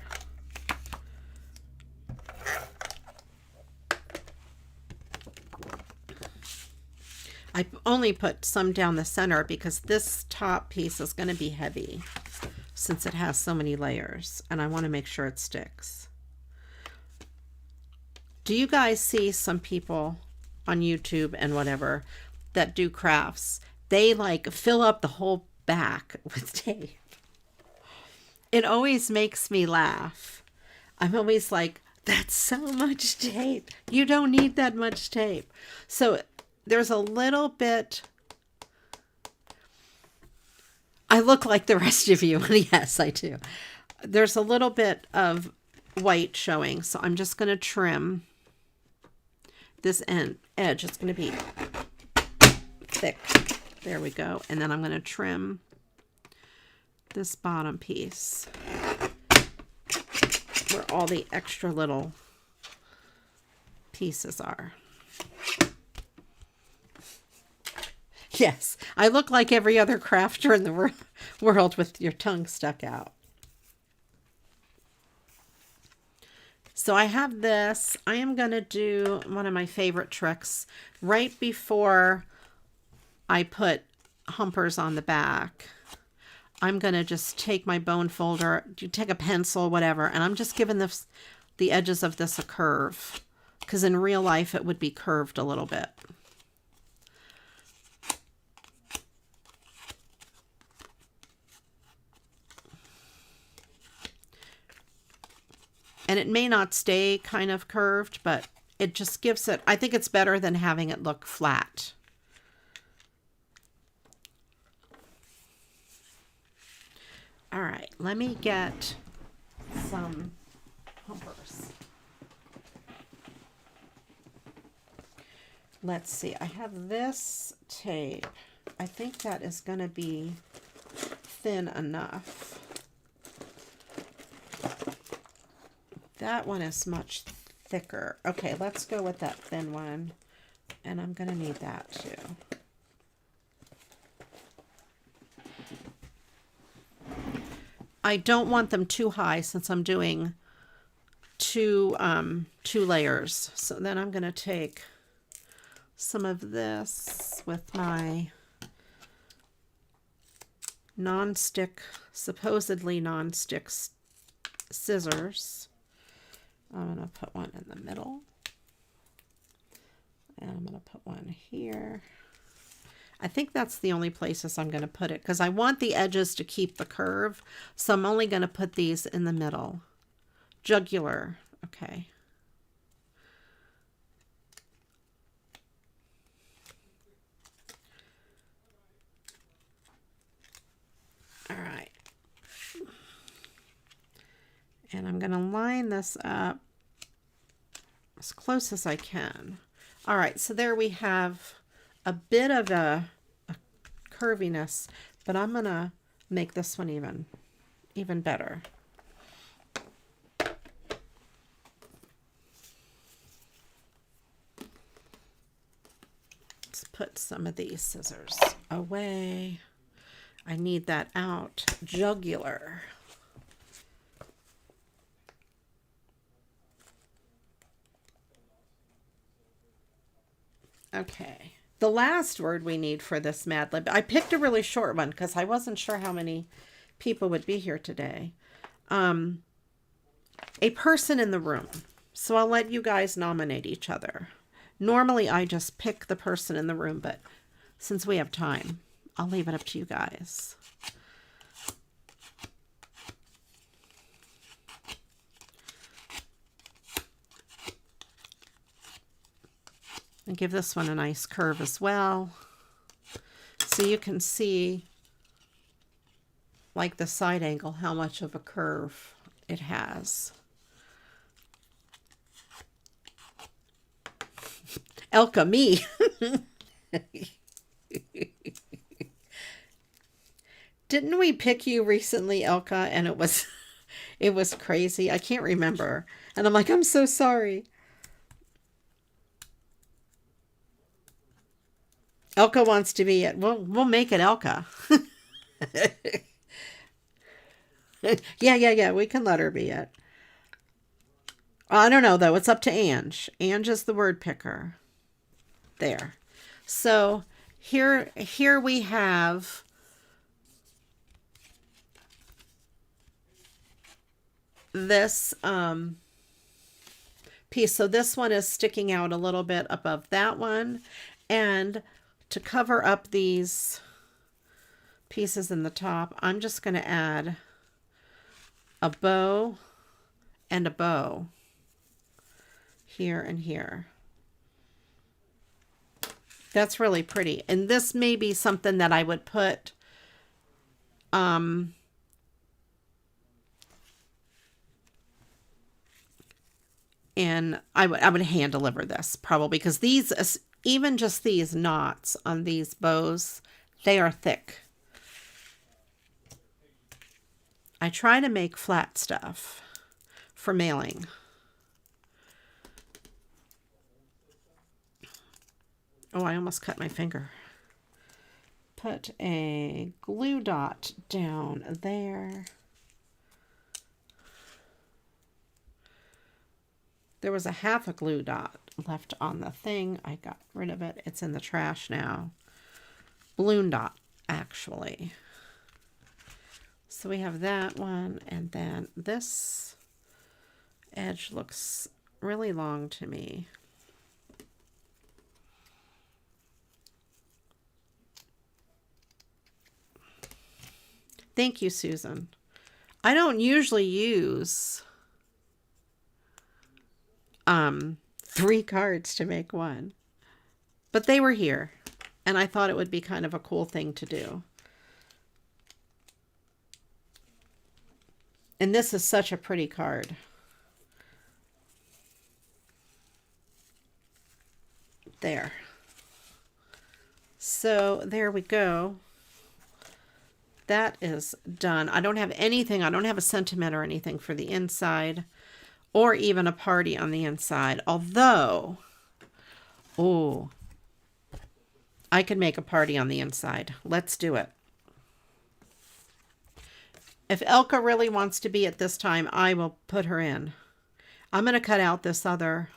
I only put some down the center because this top piece is going to be heavy since it has so many layers, and I want to make sure it sticks. Do you guys see some people on YouTube and whatever that do crafts? They like fill up the whole back with tape. It always makes me laugh. I'm always like, that's so much tape. You don't need that much tape. So there's a little bit. I look like the rest of you. Yes, I do. There's a little bit of white showing. So I'm just going to trim this edge. It's going to be thick. There we go. And then I'm going to trim this bottom piece where all the extra little pieces are. Yes, I look like every other crafter in the world with your tongue stuck out. So I have this. I am going to do one of my favorite tricks right before I put humpers on the back. I'm going to just take my bone folder, take a pencil, whatever, and I'm just giving the edges of this a curve, because in real life it would be curved a little bit. And it may not stay kind of curved, but it just gives it, I think it's better than having it look flat. All right, let me get some humpers. Let's see, I have this tape. I think that is going to be thin enough. That one is much thicker. Okay, let's go with that thin one. And I'm going to need that too. I don't want them too high since I'm doing two layers. So then I'm going to take some of this with my non-stick, supposedly non-stick scissors. I'm going to put one in the middle. And I'm going to put one here. I think that's the only places I'm going to put it because I want the edges to keep the curve. So I'm only going to put these in the middle. Jugular. Okay. All right. And I'm going to line this up as close as I can. All right, so there we have a bit of a curviness, but I'm going to make this one even better. Let's put some of these scissors away. I need that out. Jugular. Okay. The last word we need for this Mad Lib, I picked a really short one because I wasn't sure how many people would be here today. A person in the room. So I'll let you guys nominate each other. Normally I just pick the person in the room, but since we have time, I'll leave it up to you guys. And give this one a nice curve as well. So you can see, like the side angle, how much of a curve it has. Elka, me. Didn't we pick you recently, Elka? And it was crazy. I can't remember. And I'm like, I'm so sorry. Elka wants to be it. We'll make it Elka. Yeah. We can let her be it. I don't know, though. It's up to Ange. Ange is the word picker. There. So here we have this piece. So this one is sticking out a little bit above that one. And to cover up these pieces in the top, I'm just going to add a bow and a bow here and here. That's really pretty. And this may be something that I would put and I would hand deliver this probably because these, even just these knots on these bows, they are thick. I try to make flat stuff for mailing. Oh, I almost cut my finger. Put a glue dot down there. There was a half a glue dot left on the thing. I got rid of it. It's in the trash now. Balloon dot, actually. So we have that one, and then this edge looks really long to me. Thank you, Susan. I don't usually use 3 cards to make one, but they were here and I thought it would be kind of a cool thing to do. And this is such a pretty card. There. So there we go. That is done. I don't have anything. I don't have a sentiment or anything for the inside or even a party on the inside. Although, oh, I could make a party on the inside. Let's do it. If Elka really wants to be at this time, I will put her in. I'm going to cut out this other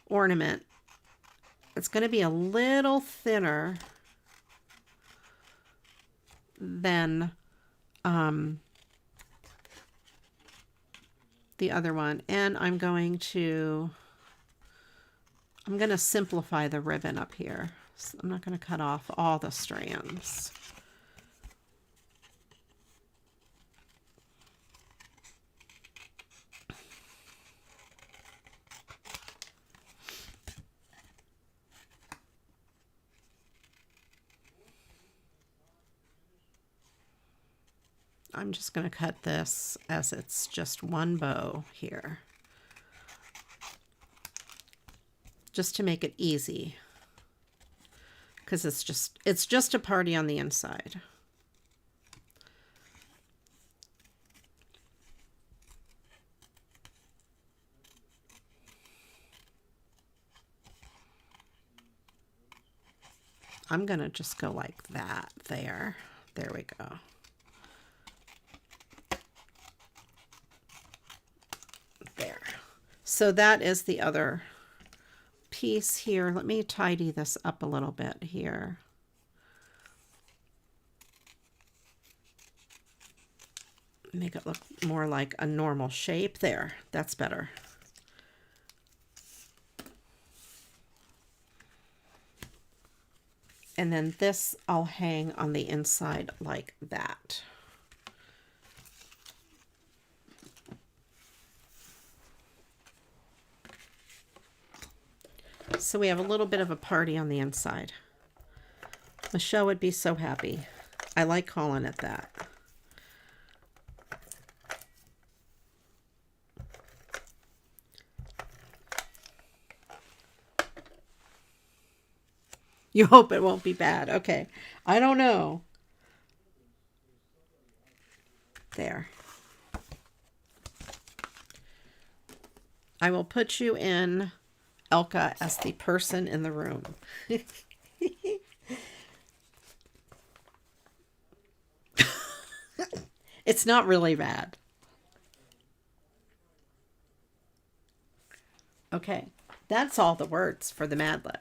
ornament. It's going to be a little thinner than the other one, and I'm going to simplify the ribbon up here. So I'm not going to cut off all the strands. I'm just going to cut this as it's just one bow here, just to make it easy, because it's just a party on the inside. I'm going to just go like that there. There we go. There. So that is the other piece here. Let me tidy this up a little bit here. Make it look more like a normal shape. There, that's better. And then this I'll hang on the inside like that. So we have a little bit of a party on the inside. Michelle would be so happy. I like calling it that. You hope it won't be bad. Okay. I don't know. There. I will put you in, Elka, as the person in the room. It's not really bad. Okay. That's all the words for the Mad Lib.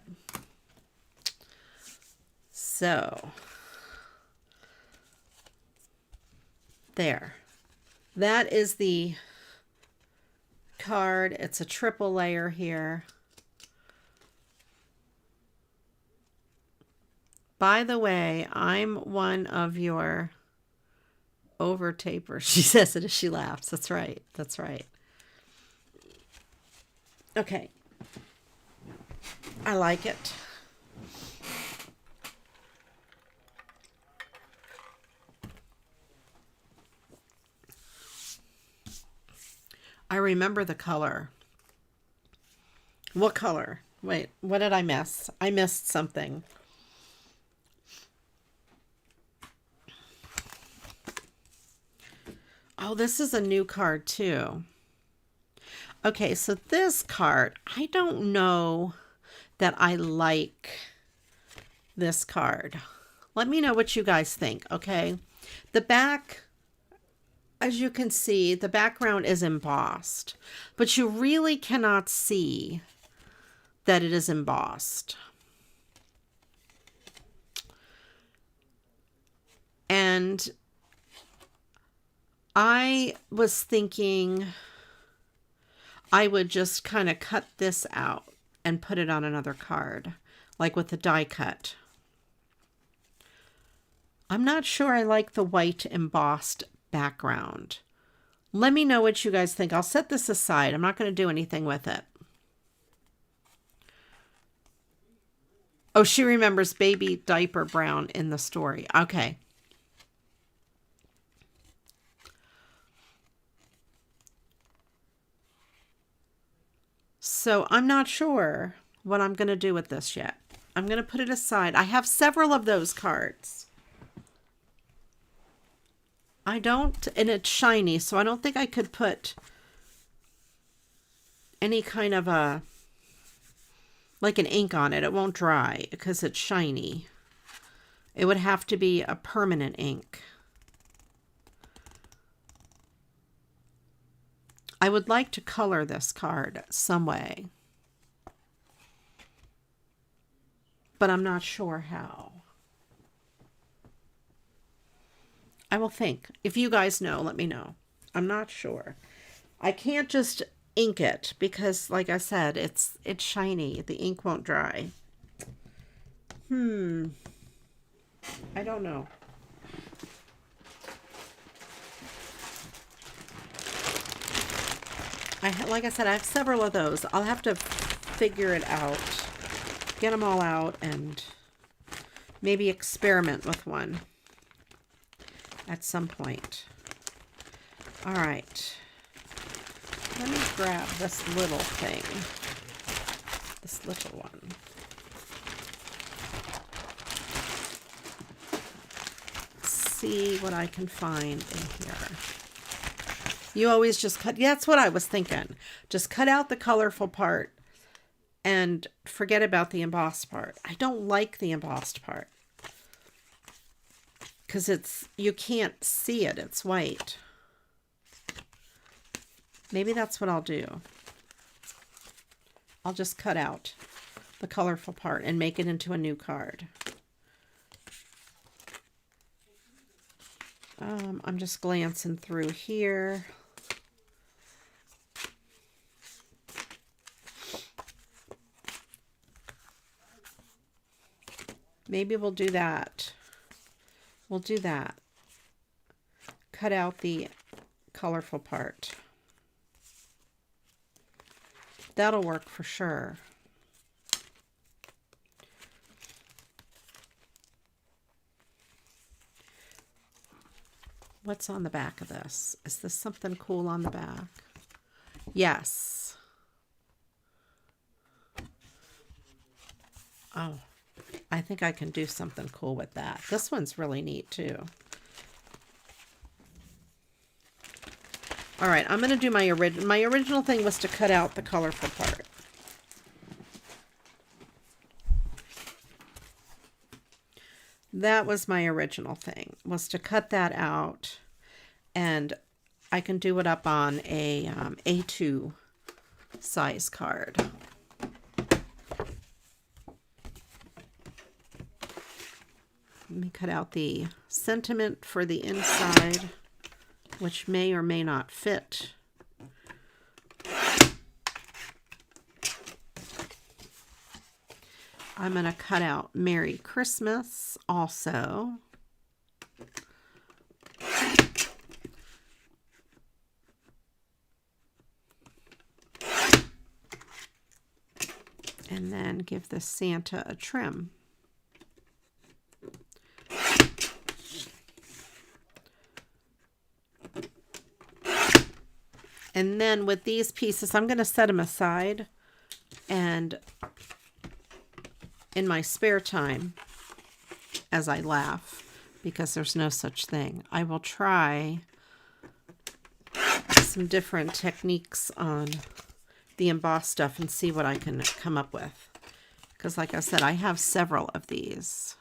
So, there. That is the card. It's a triple layer here. By the way, I'm one of your over tapers. She says it as she laughs. That's right. That's right. Okay. I like it. I remember the color. What color? Wait, what did I miss? I missed something. Oh, this is a new card too. Okay, so this card, I don't know that I like this card. Let me know what you guys think, okay? The back, as you can see, the background is embossed, but you really cannot see that it is embossed. And I was thinking I would just kind of cut this out and put it on another card, like with the die cut. I'm not sure I like the white embossed background. Let me know what you guys think. I'll set this aside. I'm not going to do anything with it. Oh, she remembers baby diaper brown in the story. Okay. So I'm not sure what I'm going to do with this yet. I'm going to put it aside. I have several of those cards. I don't, and it's shiny, so I don't think I could put any kind of like an ink on it. It won't dry because it's shiny. It would have to be a permanent ink. I would like to color this card some way, but I'm not sure how. I will think. If you guys know, let me know. I'm not sure. I can't just ink it because, like I said, it's shiny. The ink won't dry. I don't know. Like I said, I have several of those. I'll have to figure it out, get them all out, and maybe experiment with one at some point. All right. Let me grab this little thing. This little one. See what I can find in here. You always just cut. Yeah, that's what I was thinking. Just cut out the colorful part and forget about the embossed part. I don't like the embossed part because you can't see it. It's white. Maybe that's what I'll do. I'll just cut out the colorful part and make it into a new card. I'm just glancing through here. Maybe we'll do that. We'll do that. Cut out the colorful part. That'll work for sure. What's on the back of this? Is this something cool on the back? Yes. Oh, I think I can do something cool with that. This one's really neat too. All right, I'm going to do my original thing was to cut out the colorful part. That was my original thing, was to cut that out, and I can do it up on a A2 size card. Let me cut out the sentiment for the inside, which may or may not fit. I'm going to cut out Merry Christmas also. And then give the Santa a trim. And then with these pieces, I'm going to set them aside, and in my spare time, as I laugh, because there's no such thing, I will try some different techniques on the embossed stuff and see what I can come up with. Because like I said, I have several of these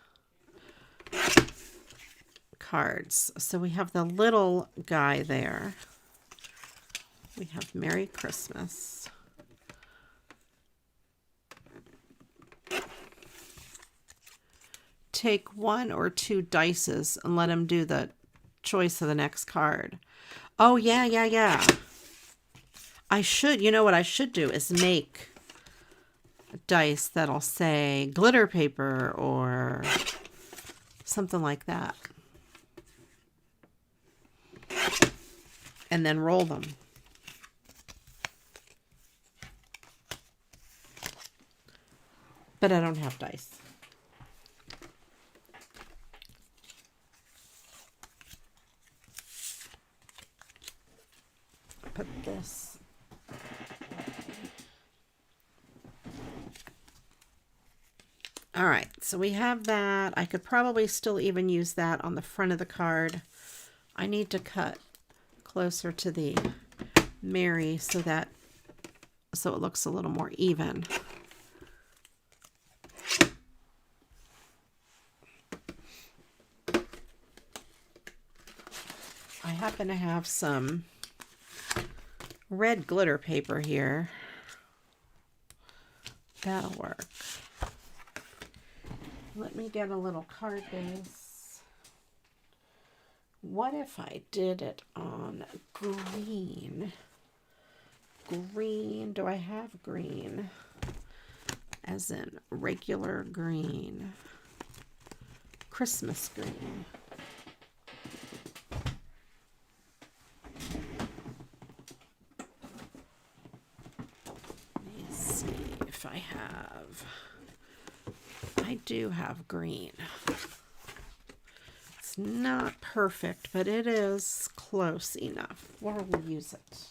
cards. So we have the little guy there. We have Merry Christmas. Take 1 or 2 dices and let him do the choice of the next card. Oh, yeah. I should, you know what I should do is make dice that'll say glitter paper or something like that. And then roll them. But I don't have dice. Put this. All right, so we have that. I could probably still even use that on the front of the card. I need to cut closer to the Mary so it looks a little more even. I happen to have some red glitter paper here. That'll work. Let me get a little card base. What if I did it on green? green. Do I have green? As in regular green. Christmas green. Let me see if I have. I do have green. It's not perfect, but it is close enough. Where will we use it?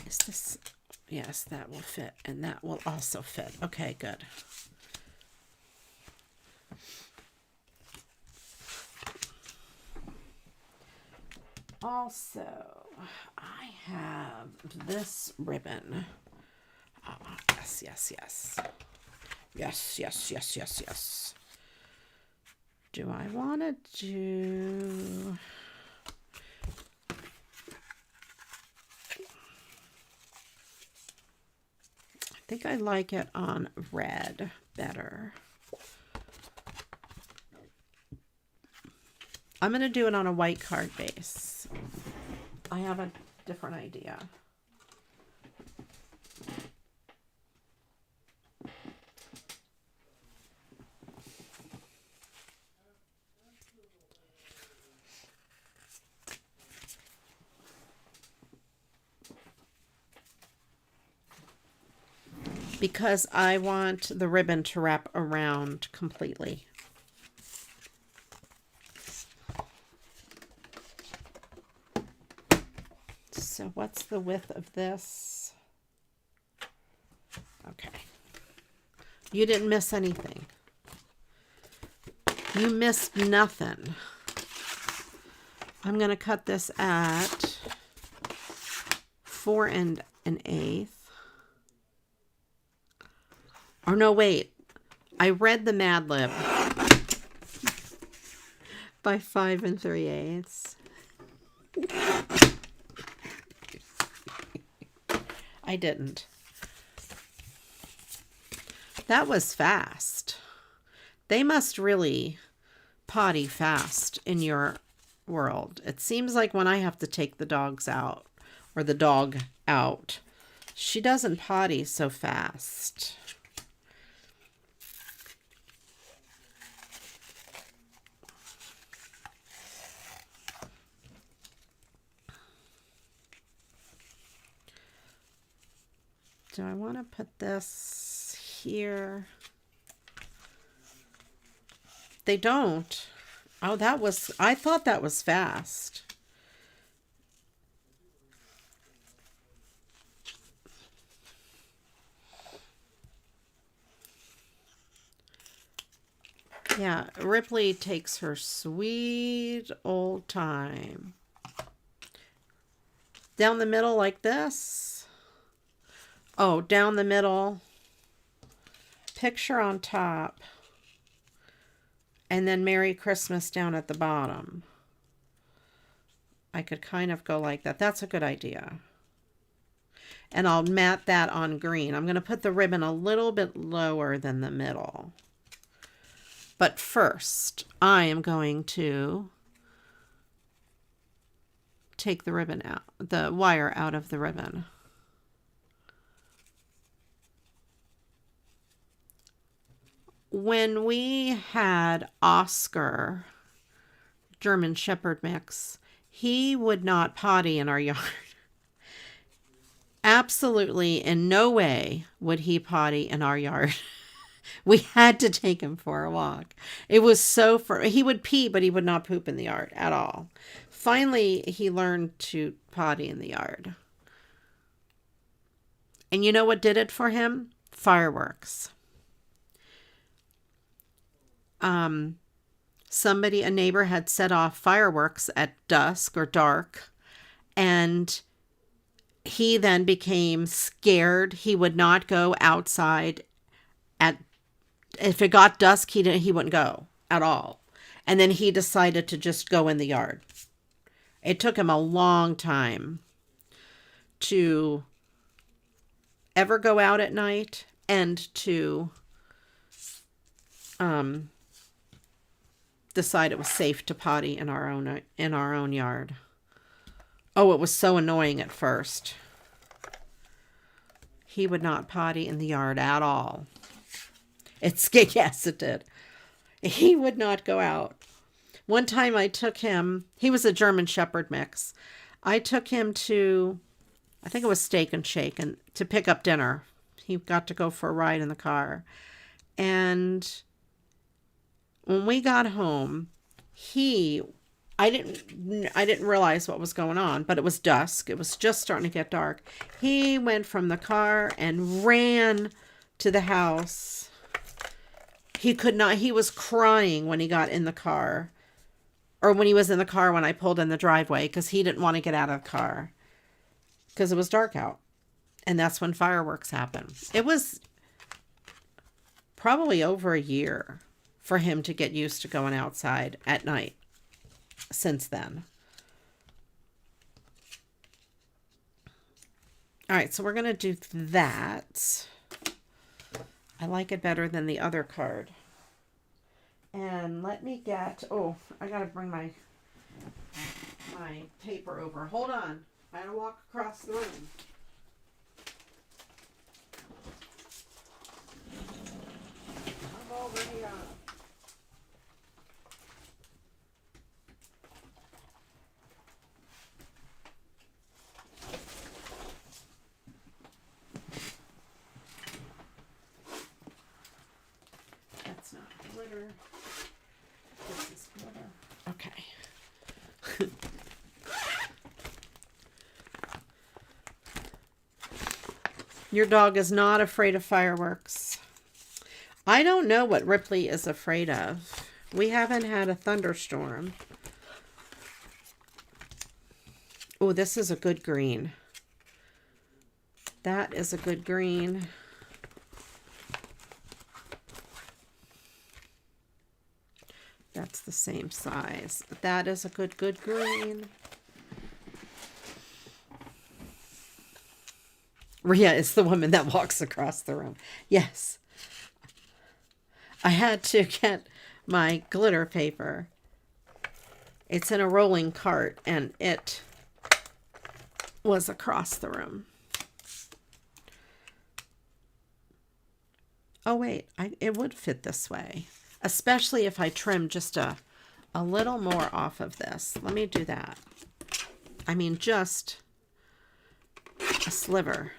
Is this? Yes, that will fit, and that will also fit. Okay, good. Also, I have this ribbon. Yes, yes, yes. Yes, yes, yes, yes, yes. Do I want to do... I think I like it on red better. I'm going to do it on a white card base. I have a different idea. Because I want the ribbon to wrap around completely. So what's the width of this? Okay. You didn't miss anything. You missed nothing. I'm going to cut this at 4 1/8. Or no, wait. I read the Mad Lib by 5 3/8. I didn't. That was fast. They must really potty fast in your world. It seems like when I have to take the dogs out, or the dog out, she doesn't potty so fast. Do I want to put this here? They don't. Oh, I thought that was fast. Yeah, Ripley takes her sweet old time. Down the middle like this. Oh, down the middle, picture on top, and then Merry Christmas down at the bottom. I could kind of go like that. That's a good idea. And I'll mat that on green. I'm going to put the ribbon a little bit lower than the middle. But first, I am going to take the ribbon out, the wire out of the ribbon. When we had Oscar, German Shepherd mix, he would not potty in our yard. Absolutely in no way would he potty in our yard. We had to take him for a walk. It was so he would pee, but he would not poop in the yard at all. Finally, he learned to potty in the yard. And you know what did it for him? Fireworks. A neighbor had set off fireworks at dusk or dark, and he then became scared. He would not go outside if it got dusk, he wouldn't go at all. And then he decided to just go in the yard. It took him a long time to ever go out at night and to decide it was safe to potty in our own yard. Oh, it was so annoying at first. He would not potty in the yard at all. Yes, it did. He would not go out. One time I took him, he was a German Shepherd mix. I took him to, I think it was Steak and Shake, and to pick up dinner. He got to go for a ride in the car. And when we got home, I didn't realize what was going on, but it was dusk. It was just starting to get dark. He went from the car and ran to the house. He could not, he was crying when he got in the car, or when he was in the car when I pulled in the driveway, because he didn't want to get out of the car because it was dark out. And that's when fireworks happen. It was probably over a year for him to get used to going outside at night since then. All right, so we're going to do that. I like it better than the other card. And let me get, oh, I got to bring my paper over. Hold on. I got to walk across the room. I'm over here. That's not glitter. This is glitter. Okay. Your dog is not afraid of fireworks. I don't know what Ripley is afraid of. We haven't had a thunderstorm. Oh, this is a good green. That is a good green. That's the same size. That is a good green. Ria is the woman that walks across the room. Yes. I had to get my glitter paper. It's in a rolling cart, and it was across the room. Oh, wait. It would fit this way. Especially if I trim just a little more off of this. Let me do that. I mean, just a sliver.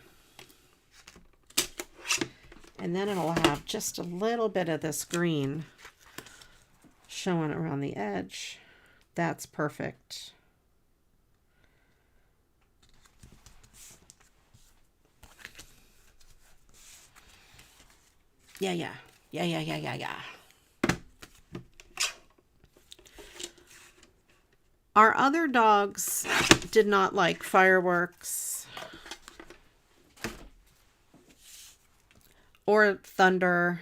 And then it'll have just a little bit of this green showing around the edge. That's perfect. Yeah. Our other dogs did not like fireworks or thunder.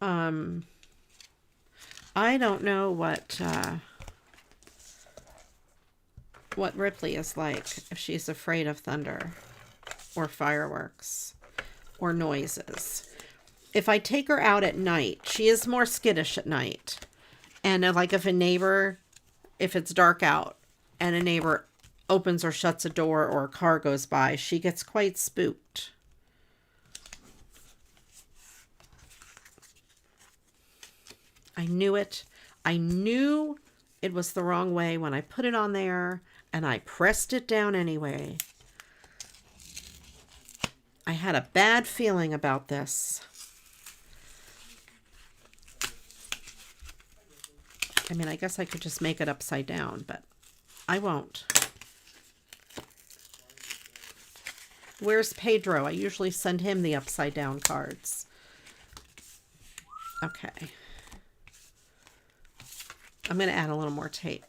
I don't know what Ripley is like, if she's afraid of thunder or fireworks or noises. If I take her out at night, she is more skittish at night. And like if it's dark out and a neighbor opens or shuts a door or a car goes by, she gets quite spooked. I knew it. I knew it was the wrong way when I put it on there, and I pressed it down anyway. I had a bad feeling about this. I mean, I guess I could just make it upside down, but I won't. Where's Pedro? I usually send him the upside down cards. Okay. I'm going to add a little more tape.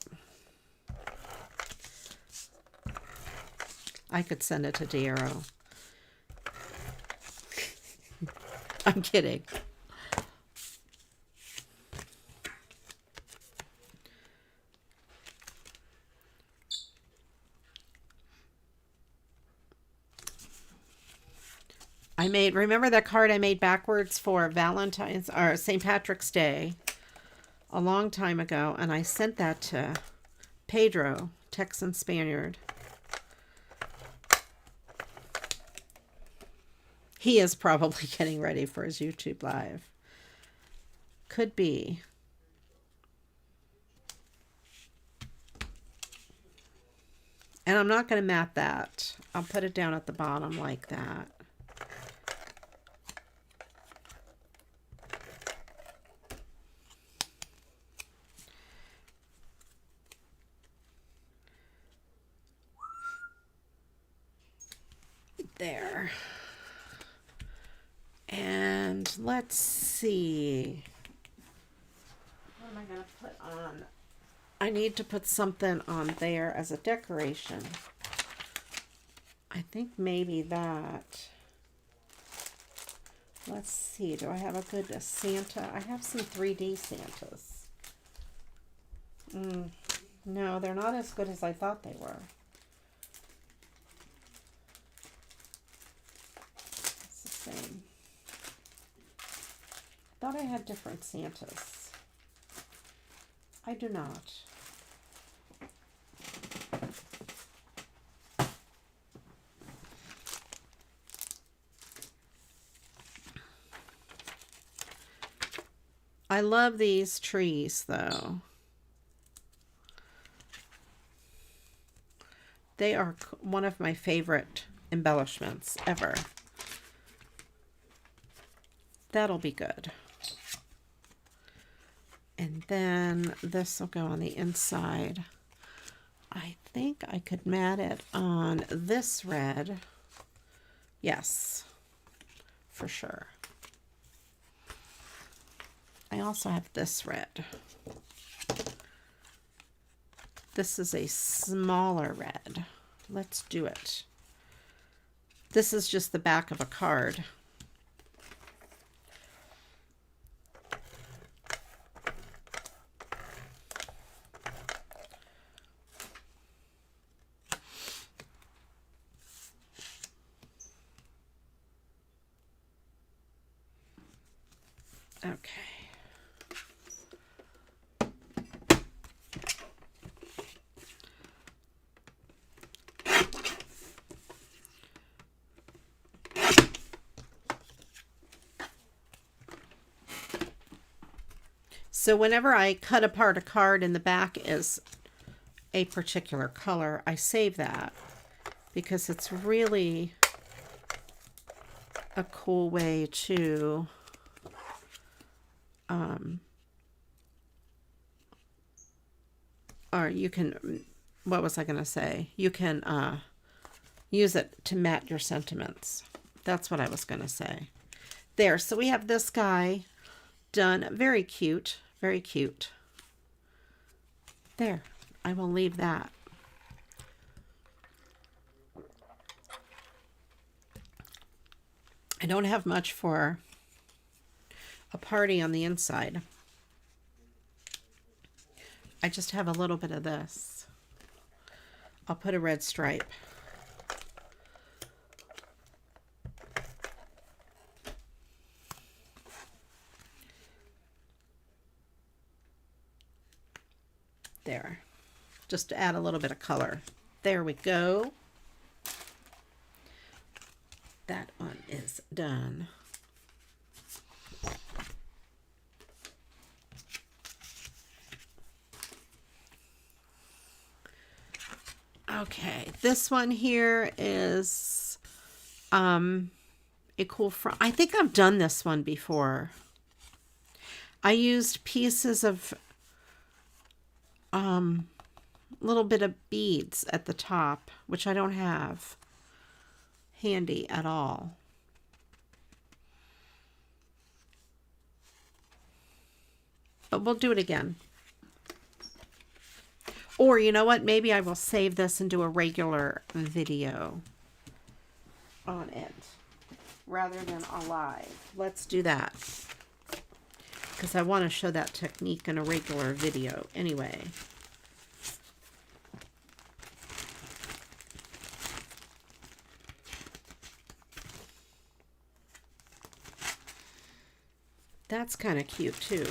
I could send it to Diero. I'm kidding. Remember that card I made backwards for Valentine's or St. Patrick's Day? a long time ago, and I sent that to Pedro, Texan Spaniard. He is probably getting ready for his YouTube live. Could be. And I'm not going to mat that. I'll put it down at the bottom like that. There. And let's see. What am I going to put on? I need to put something on there as a decoration. I think maybe that. Let's see. Do I have a good Santa? I have some 3D Santas. No, they're not as good as I thought they were. It's the same. Thought I had different Santas. I do not. I love these trees, though. They are one of my favorite embellishments ever. That'll be good. And then this will go on the inside. I think I could mat it on this red. Yes, for sure. I also have this red. This is a smaller red. Let's do it. This is just the back of a card. Okay. So whenever I cut apart a card and the back is a particular color, I save that because it's really a cool way to or you can, what was I going to say? You can use it to mat your sentiments. That's what I was going to say. There, so we have this guy done. Very cute, very cute. There, I will leave that. I don't have much for a party on the inside. I just have a little bit of this. I'll put a red stripe. There. Just to add a little bit of color. There we go. That one is done. Okay, this one here is a cool front. I think I've done this one before. I used pieces of little bit of beads at the top, which I don't have handy at all. But we'll do it again. Or you know what? Maybe I will save this and do a regular video on it rather than a live. Let's do that. Because I want to show that technique in a regular video anyway. That's kind of cute too.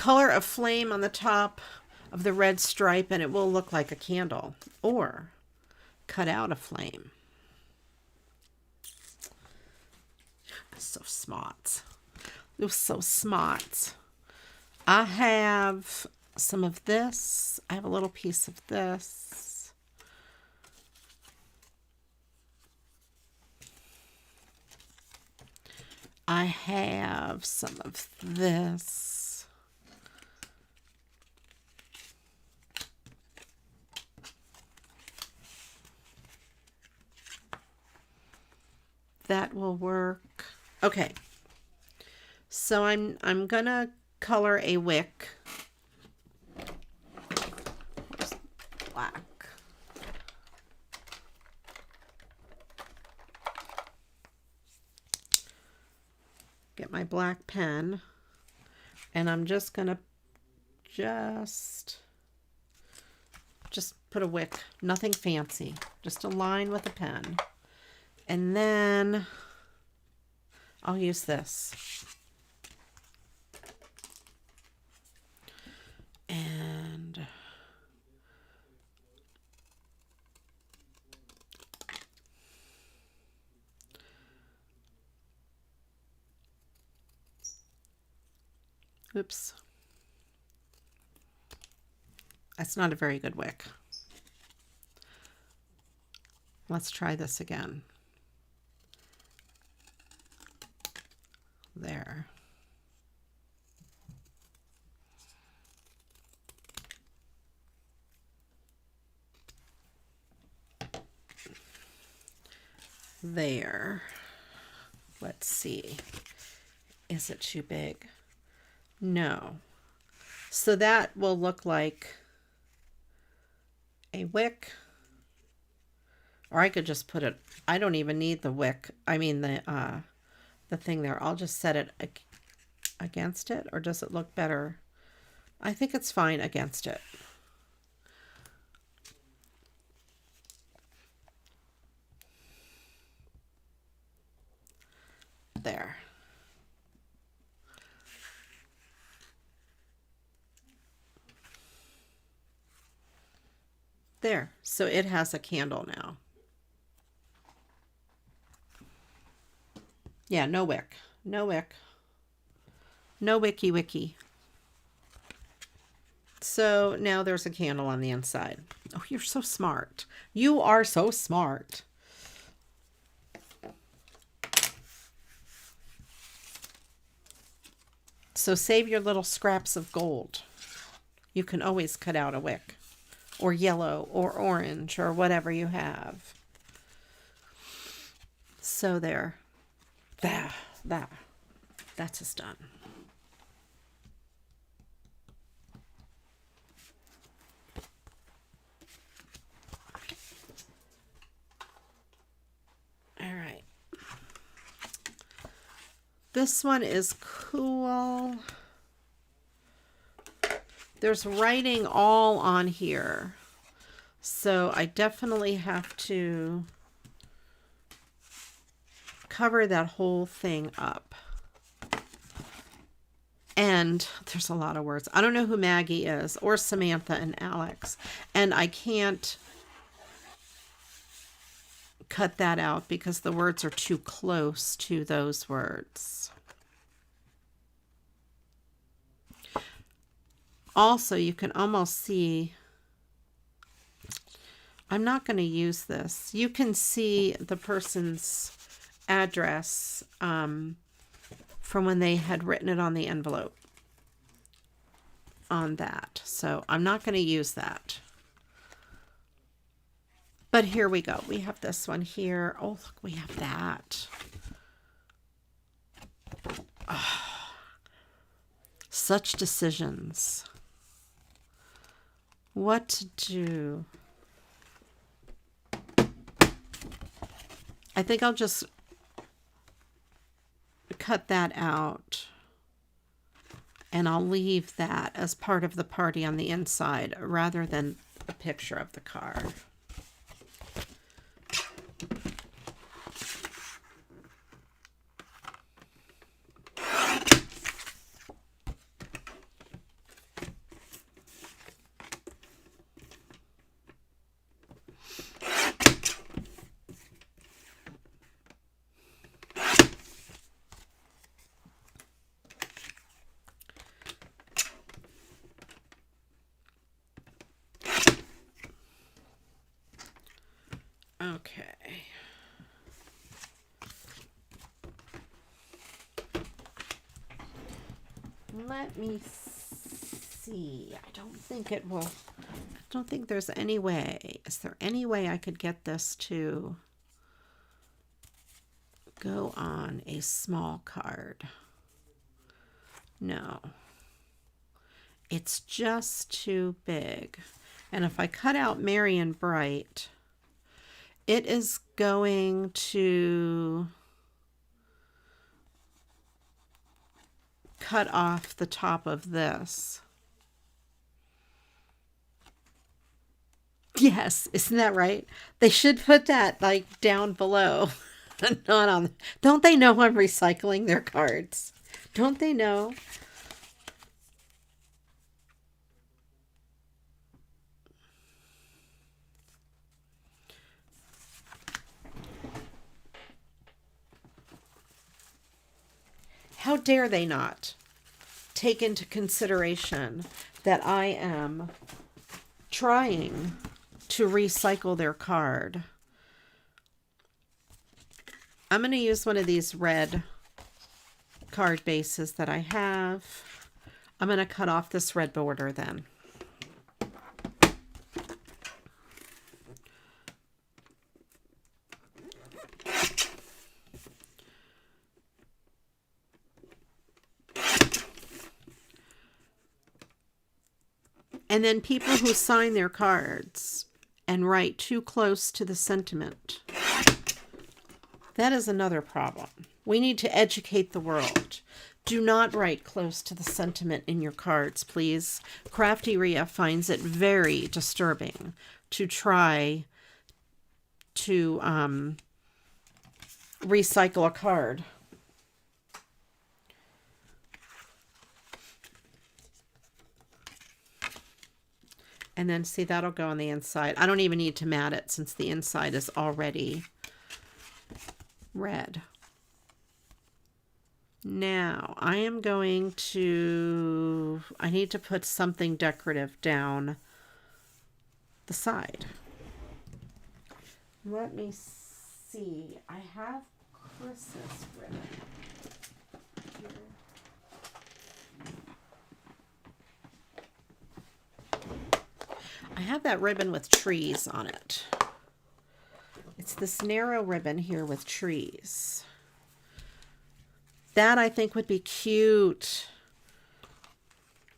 color a flame on the top of the red stripe and it will look like a candle, or cut out a flame. So smart. It was so smart. I have some of this. I have a little piece of this. I have some of this. That will work. Okay. So I'm gonna color a wick. Where's black? Get my black pen, and I'm just gonna just put a wick, nothing fancy, just a line with a pen, and then I'll use this. And oops. That's not a very good wick. Let's try this again. There. There. Let's see. Is it too big? No. So that will look like a wick. Or I could just put it, I don't even need the wick. I mean the thing there. I'll just set it against it, or does it look better? I think it's fine against it. There. There. So it has a candle now. Yeah, no wick. No wick. No wicky wicky. So now there's a candle on the inside. Oh, you're so smart. You are so smart. So save your little scraps of gold. You can always cut out a wick, or yellow, or orange, or whatever you have. So there. That's just done. All right. This one is cool. There's writing all on here, so I definitely have to cover that whole thing up. And there's a lot of words. I don't know who Maggie is, or Samantha and Alex, and I can't cut that out because the words are too close to those words. Also, you can almost see, I'm not going to use this. You can see the person's address from when they had written it on the envelope on that. So I'm not going to use that. But here we go. We have this one here. Oh, look, we have that. Oh, such decisions. What to do? I think I'll just cut that out, and I'll leave that as part of the party on the inside rather than a picture of the card. Okay. Let me see. I don't think it will. I don't think there's any way. Is there any way I could get this to go on a small card? No. It's just too big. And if I cut out Merry and Bright, it is going to cut off the top of this. Yes, isn't that right? They should put that like down below. Not on. Don't they know I'm recycling their cards? Don't they know? How dare they not take into consideration that I am trying to recycle their card. I'm going to use one of these red card bases that I have. I'm going to cut off this red border then. And then people who sign their cards and write too close to the sentiment. That is another problem. We need to educate the world. Do not write close to the sentiment in your cards, please. CraftyRia finds it very disturbing to try to recycle a card. And then see, that'll go on the inside. I don't even need to mat it since the inside is already red. Now I am going to, I need to put something decorative down the side. Let me see. I have Christmas ribbon here. I have that ribbon with trees on it. It's this narrow ribbon here with trees. That I think would be cute.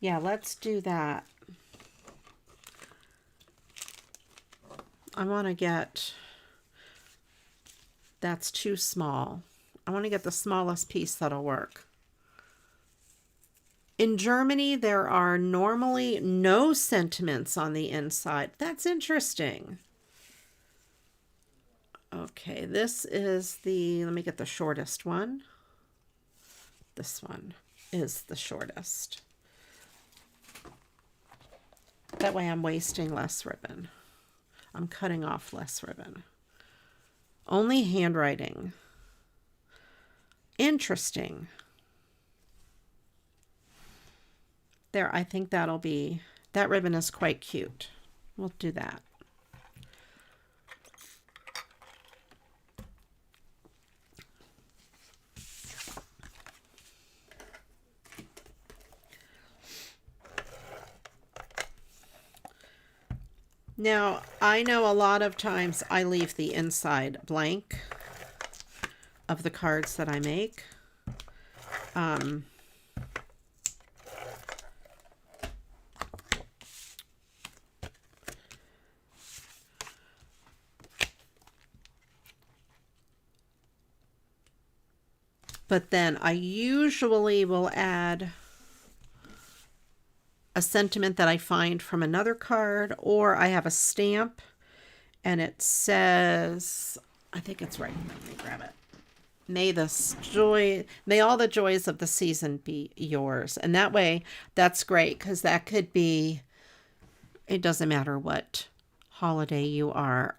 Yeah, let's do that. I want to get, that's too small. I want to get the smallest piece that'll work. In Germany, there are normally no sentiments on the inside. That's interesting. Okay, this is the, let me get the shortest one. This one is the shortest. That way I'm wasting less ribbon. I'm cutting off less ribbon. Only handwriting. Interesting. There, I think that'll be, that ribbon is quite cute. We'll do that. Now, I know a lot of times I leave the inside blank of the cards that I make. But then I usually will add a sentiment that I find from another card, or I have a stamp and it says, I think it's right. Let me grab it. May all the joys of the season be yours. And that way, that's great, because that could be, it doesn't matter what holiday you are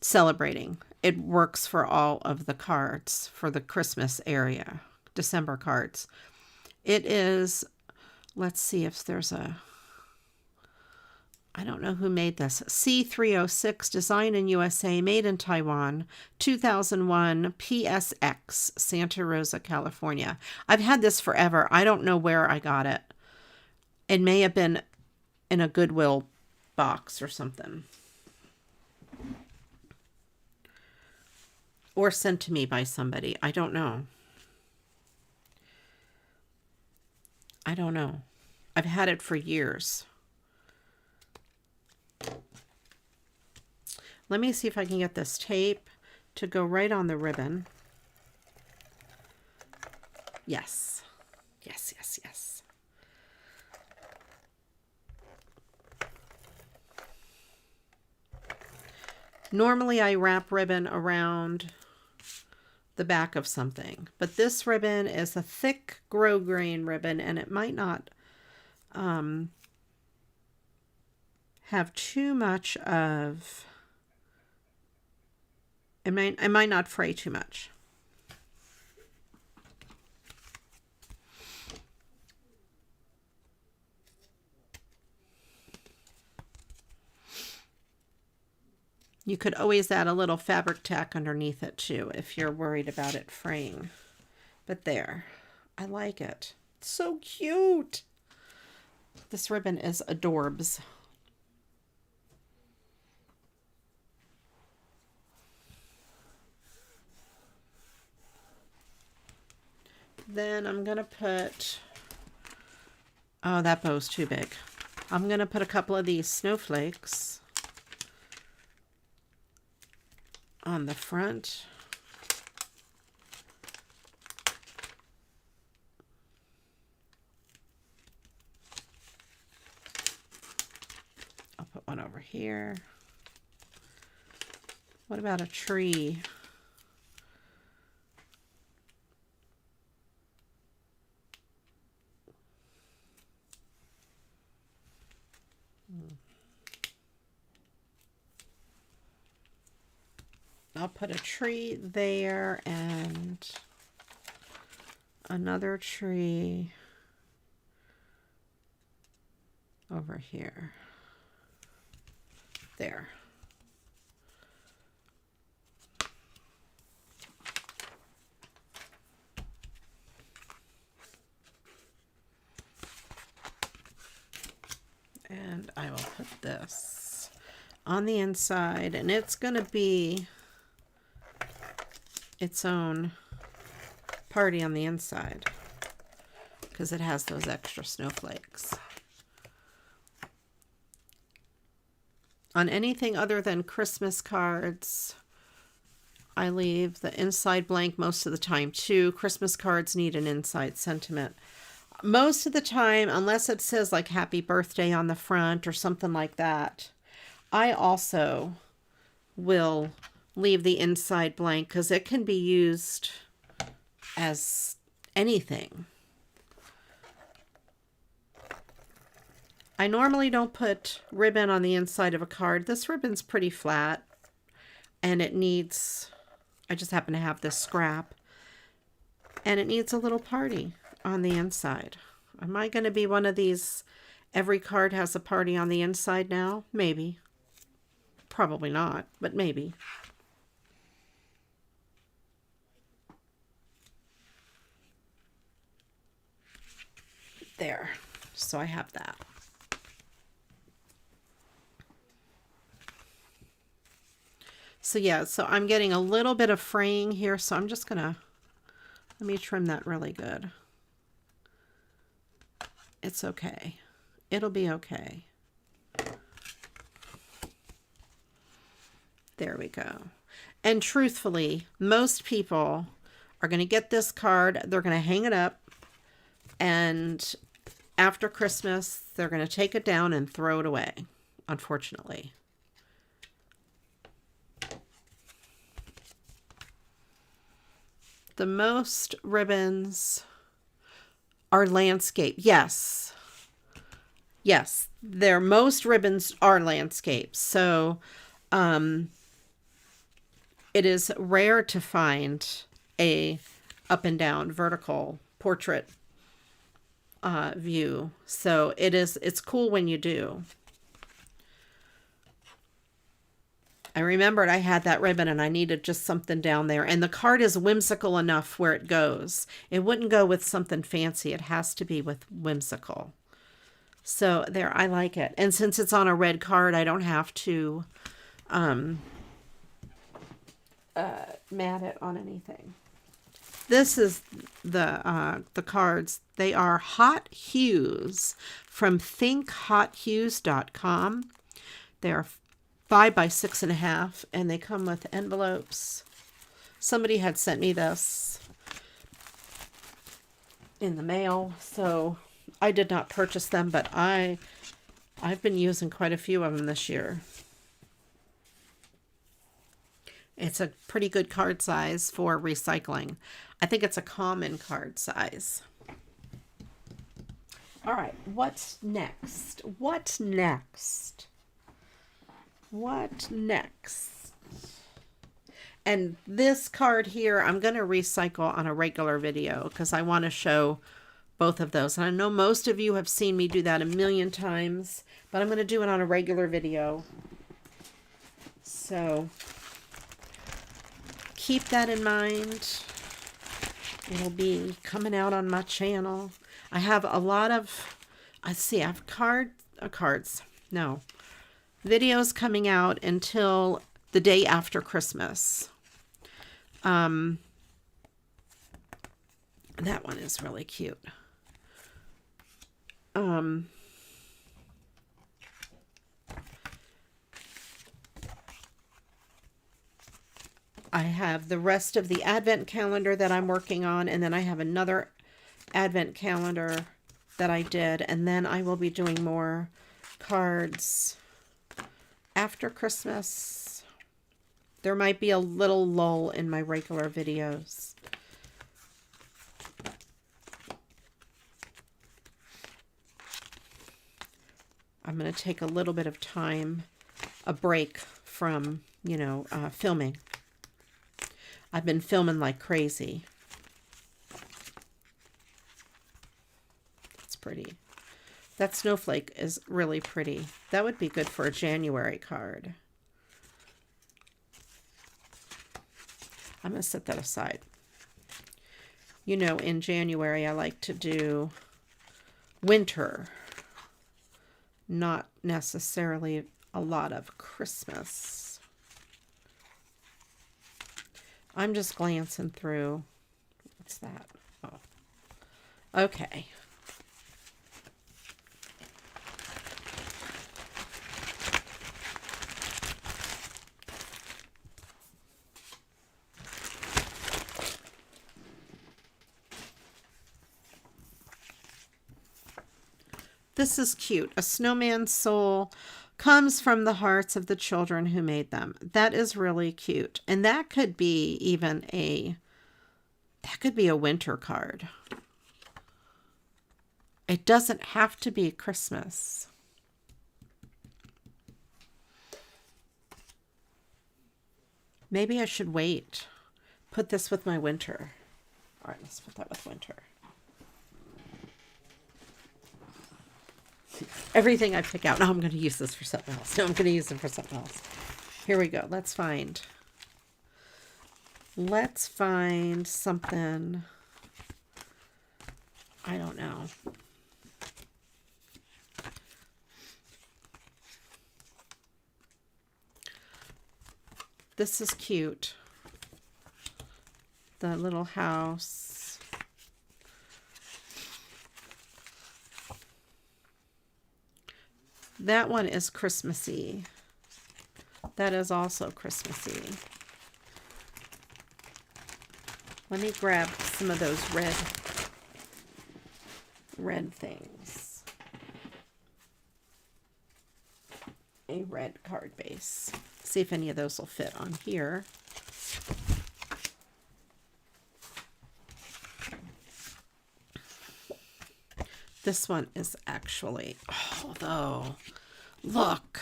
celebrating. It works for all of the cards for the Christmas area, December cards. It is, let's see if there's a, I don't know who made this. C306, designed in USA, made in Taiwan, 2001, PSX, Santa Rosa, California. I've had this forever. I don't know where I got it. It may have been in a Goodwill box or something. Or sent to me by somebody. I don't know. I don't know. I've had it for years. Let me see if I can get this tape to go right on the ribbon. Yes. Yes, yes, yes. Normally I wrap ribbon around the back of something, but this ribbon is a thick grosgrain ribbon, and it might not have too much of, it might not fray too much. You could always add a little fabric tack underneath it too if you're worried about it fraying. But there, I like it. It's so cute. This ribbon is adorbs. Then I'm going to put, oh, that bow's too big. I'm going to put a couple of these snowflakes on the front. I'll put one over here. What about a tree? I'll put a tree there and another tree over here. There. And I will put this on the inside, and it's going to be its own party on the inside because it has those extra snowflakes. On anything other than Christmas cards, I leave the inside blank most of the time too. Christmas cards need an inside sentiment. Most of the time, unless it says like happy birthday on the front or something like that, I also will leave the inside blank because it can be used as anything. I normally don't put ribbon on the inside of a card. This ribbon's pretty flat and it needs, I just happen to have this scrap, and it needs a little party on the inside. Am I going to be one of these, every card has a party on the inside now? Maybe. Probably not, but maybe. There. So I have that. So yeah, so I'm getting a little bit of fraying here, so I'm just gonna, let me trim that really good. It's okay. It'll be okay. There we go. And truthfully, most people are going to get this card, they're going to hang it up, and after Christmas, they're going to take it down and throw it away, unfortunately. The most ribbons are landscape. Yes. Yes. Most ribbons are landscapes. So it is rare to find a up and down vertical portrait view. So it's cool when you do. I remembered I had that ribbon and I needed just something down there. And the card is whimsical enough where it goes. It wouldn't go with something fancy. It has to be with whimsical. So there, I like it. And since it's on a red card, I don't have to mat it on anything. This is the cards. They are Hot Hues from ThinkHotHues.com. They are 5 by 6.5, and they come with envelopes. Somebody had sent me this in the mail, so I did not purchase them, but I've been using quite a few of them this year. It's a pretty good card size for recycling. I think it's a common card size. All right, what's next? What next? What next? And this card here, I'm going to recycle on a regular video because I want to show both of those. And I know most of you have seen me do that a million times, but I'm going to do it on a regular video. So keep that in mind. It'll be coming out on my channel. I have a lot of, I have videos coming out until the day after Christmas. That one is really cute. I have the rest of the advent calendar that I'm working on, and then I have another advent calendar that I did, and then I will be doing more cards after Christmas. There might be a little lull in my regular videos. I'm going to take a little bit of time, a break from, filming. I've been filming like crazy. That's pretty. That snowflake is really pretty. That would be good for a January card. I'm going to set that aside. In January, I like to do winter. Not necessarily a lot of Christmas. I'm just glancing through. What's that? Oh. Okay. This is cute. A snowman's soul comes from the hearts of the children who made them. That is really cute. And that could be even a winter card. It doesn't have to be Christmas. Maybe I should wait. Put this with my winter. All right, let's put that with winter. Everything I pick out. No, I'm going to use this for something else. No, I'm going to use it for something else. Here we go. Let's find something. I don't know. This is cute. The little house. That one is Christmassy. That is also Christmassy. Let me grab some of those red things. A red card base. See if any of those will fit on here. This one is actually, although, look,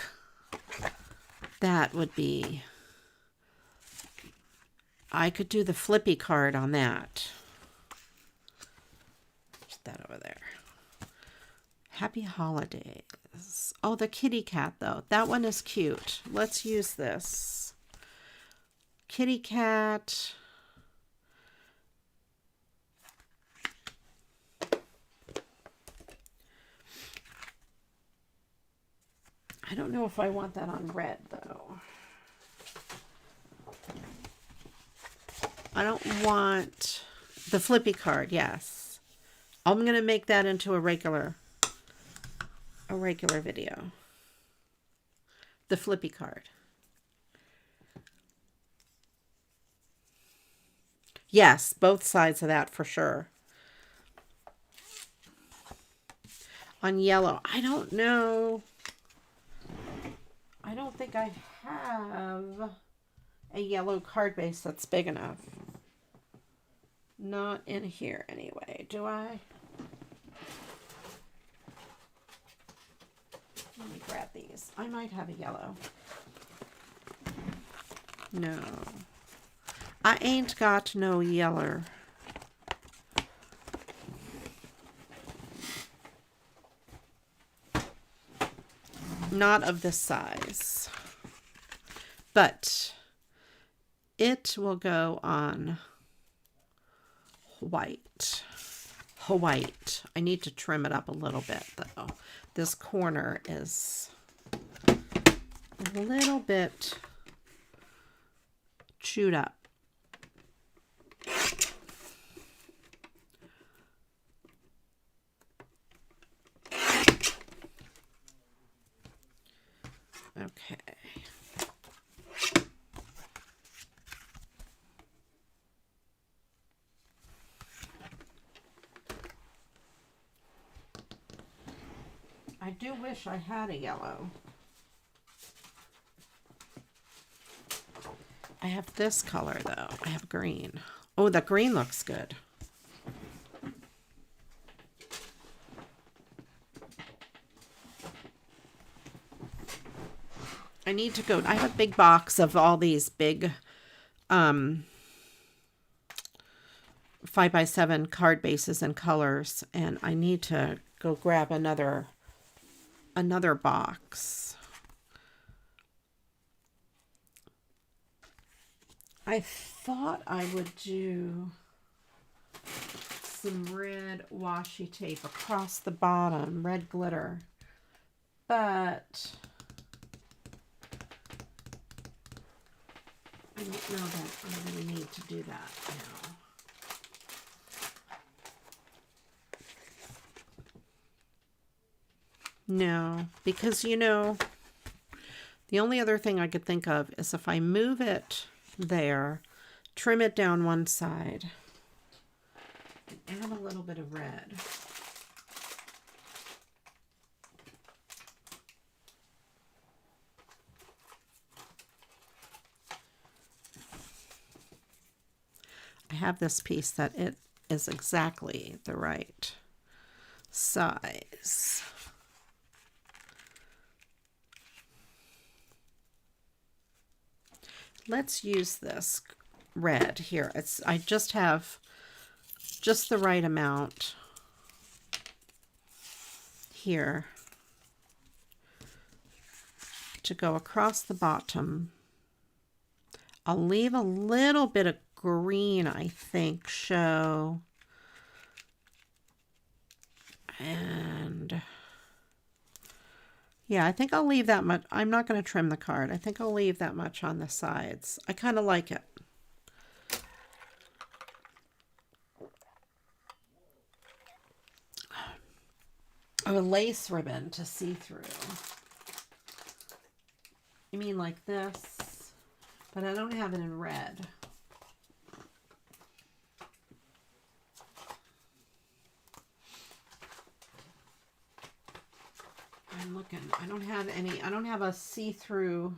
that would be, I could do the flippy card on that. Put that over there. Happy holidays. Oh, the kitty cat, though. That one is cute. Let's use this. kitty cat. I don't know if I want that on red, though. I don't want the flippy card, yes. I'm going to make that into a regular video. The flippy card. Yes, both sides of that for sure. On yellow, I don't know. I don't think I have a yellow card base that's big enough. Not in here anyway, do I? Let me grab these. I might have a yellow. No. I ain't got no yeller. Not of this size. But it will go on white. White. I need to trim it up a little bit though. This corner is a little bit chewed up. Okay. I do wish I had a yellow. I have this color though. I have green. Oh, the green looks good. I need to go. I have a big box of all these big 5x7 card bases and colors, and I need to go grab another box. I thought I would do some red washi tape across the bottom, red glitter, but I don't know that I'm going to need to do that now. No, because you know, the only other thing I could think of is if I move it there, trim it down one side, and add a little bit of red. I have this piece that it is exactly the right size. Let's use this red here. I just have just the right amount here to go across the bottom. I'll leave a little bit of green, I think, show. And yeah, I think I'll leave that much. I'm not going to trim the card. I think I'll leave that much on the sides. I kind of like it. Oh, a lace ribbon to see through. You mean like this? But I don't have it in red. I'm looking. I don't have a see-through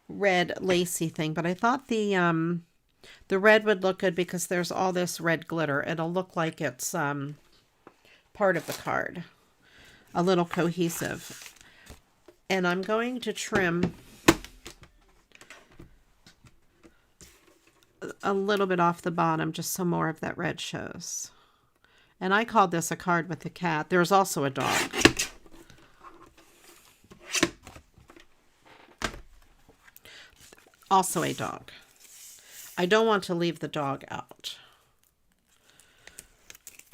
red lacy thing, but I thought the red would look good because there's all this red glitter. It'll look like it's part of the card. A little cohesive. And I'm going to trim a little bit off the bottom just so more of that red shows. And I called this a card with a cat. There's also a dog. Also a dog. I don't want to leave the dog out.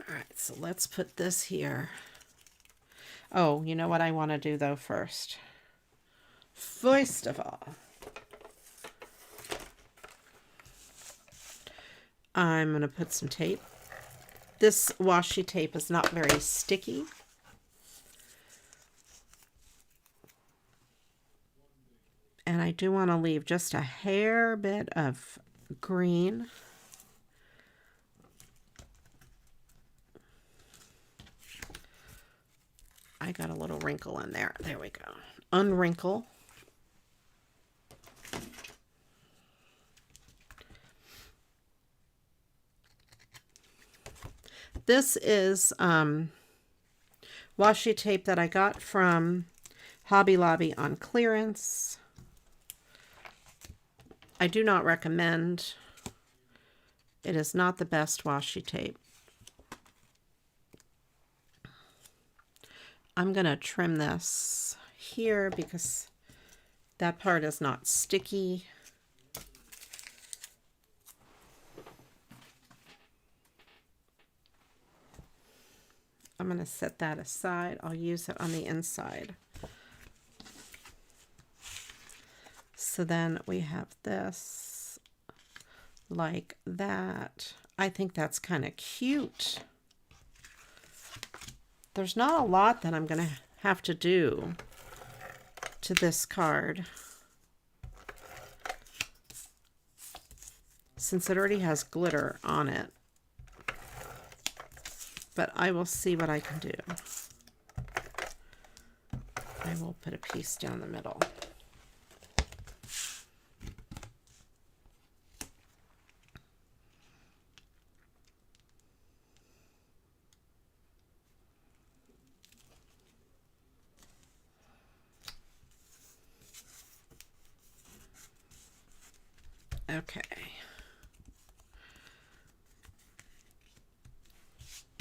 All right, so let's put this here. Oh, you know what I want to do though first? First of all, I'm going to put some tape. This washi tape is not very sticky. And I do want to leave just a hair bit of green. I got a little wrinkle in there. There we go. Unwrinkle. This is washi tape that I got from Hobby Lobby on clearance. I do not recommend. It is not the best washi tape. I'm going to trim this here because that part is not sticky. I'm going to set that aside. I'll use it on the inside. So then we have this like that. I think that's kind of cute. There's not a lot that I'm going to have to do to this card, since it already has glitter on it. But I will see what I can do. I will put a piece down the middle. Okay.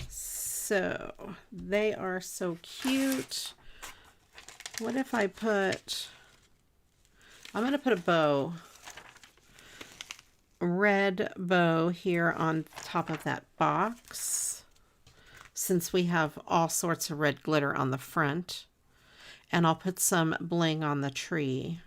So they are so cute. What if I put, I'm going to put a bow, red bow here on top of that box, since we have all sorts of red glitter on the front. And I'll put some bling on the tree.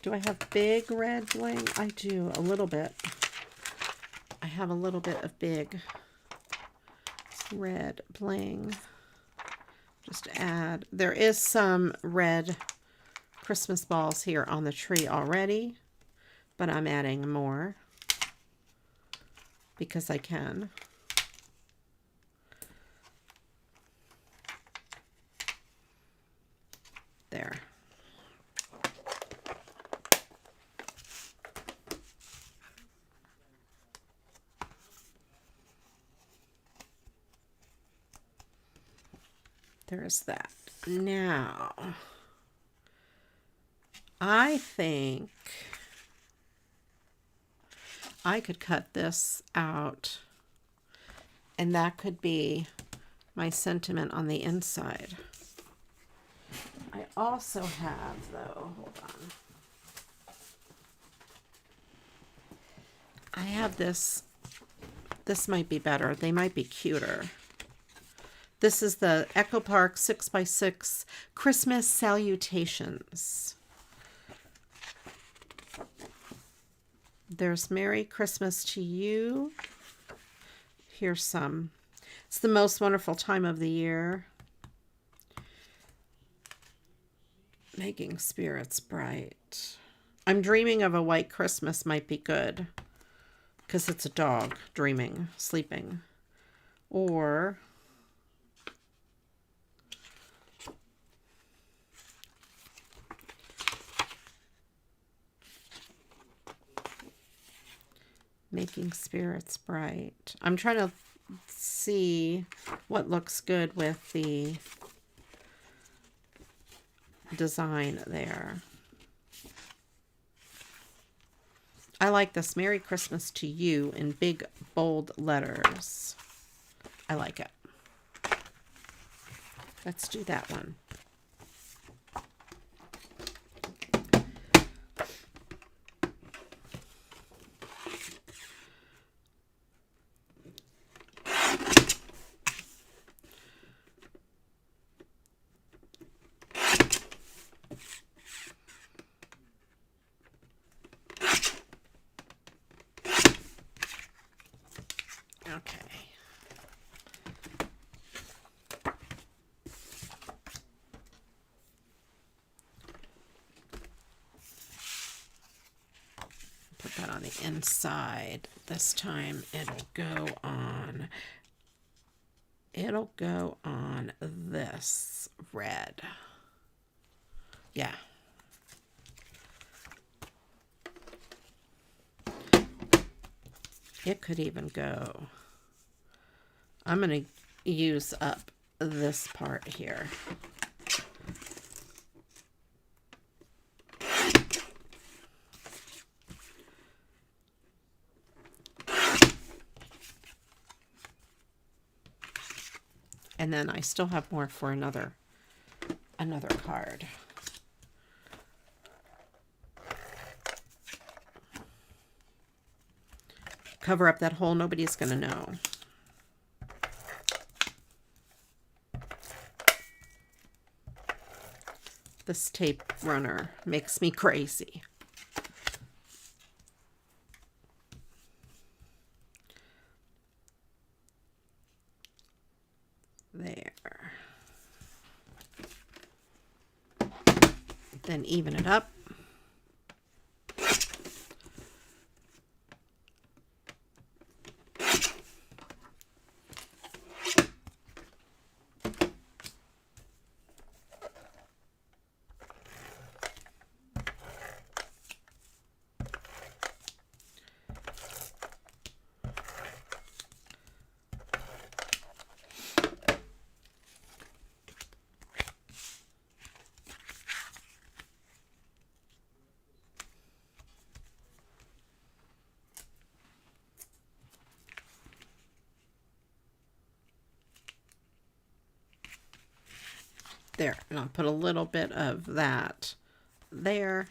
Do I have big red bling? I do, a little bit. I have a little bit of big red bling. Just add. There is some red Christmas balls here on the tree already, but I'm adding more because I can. There. There's that. Now, I think I could cut this out, and that could be my sentiment on the inside. I also have, though, hold on. I have this. This might be better. They might be cuter. This is the Echo Park 6x6 Christmas Salutations. There's Merry Christmas to you. Here's some. It's the most wonderful time of the year. Making spirits bright. I'm dreaming of a white Christmas might be good, because it's a dog dreaming, sleeping. Or making spirits bright. I'm trying to see what looks good with the design there. I like this. Merry Christmas to you in big, bold letters. I like it. Let's do that one. Okay. Put that on the inside. This time it'll go on this red. Yeah. It could even go. I'm going to use up this part here. And then I still have more for another card. Cover up that hole, nobody's going to know. This tape runner makes me crazy. There. Then even it up. There, and I'll put a little bit of that there,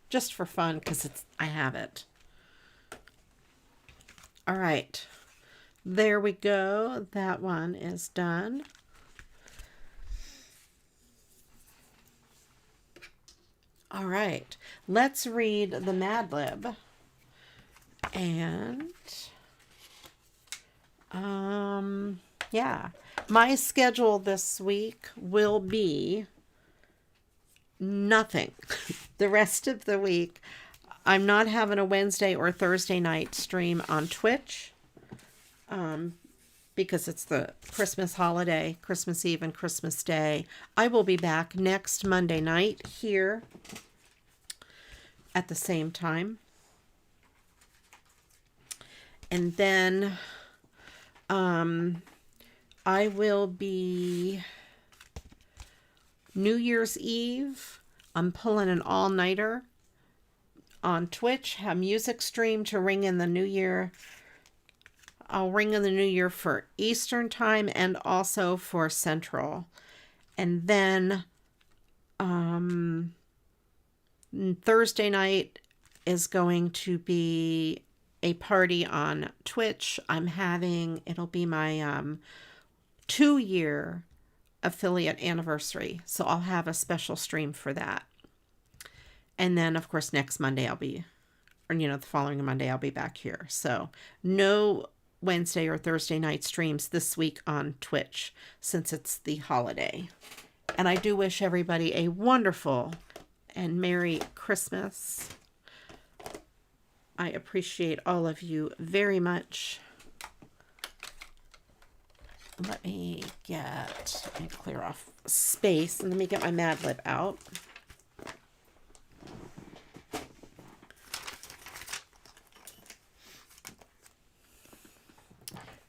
just for fun, because I have it. All right, there we go. That one is done. All right, let's read the Mad Lib. And, yeah. My schedule this week will be nothing. The rest of the week, I'm not having a Wednesday or Thursday night stream on Twitch because it's the Christmas holiday, Christmas Eve and Christmas Day. I will be back next Monday night here at the same time. And then I will be New Year's Eve. I'm pulling an all-nighter on Twitch. Have music stream to ring in the new year. I'll ring in the new year for Eastern time and also for Central. And then Thursday night is going to be a party on Twitch. It'll be my 2-year affiliate anniversary. So I'll have a special stream for that. And then, of course, next Monday the following Monday I'll be back here. So no Wednesday or Thursday night streams this week on Twitch since it's the holiday. And I do wish everybody a wonderful and Merry Christmas. I appreciate all of you very much. Let me clear off space and let me get my Mad Lib out.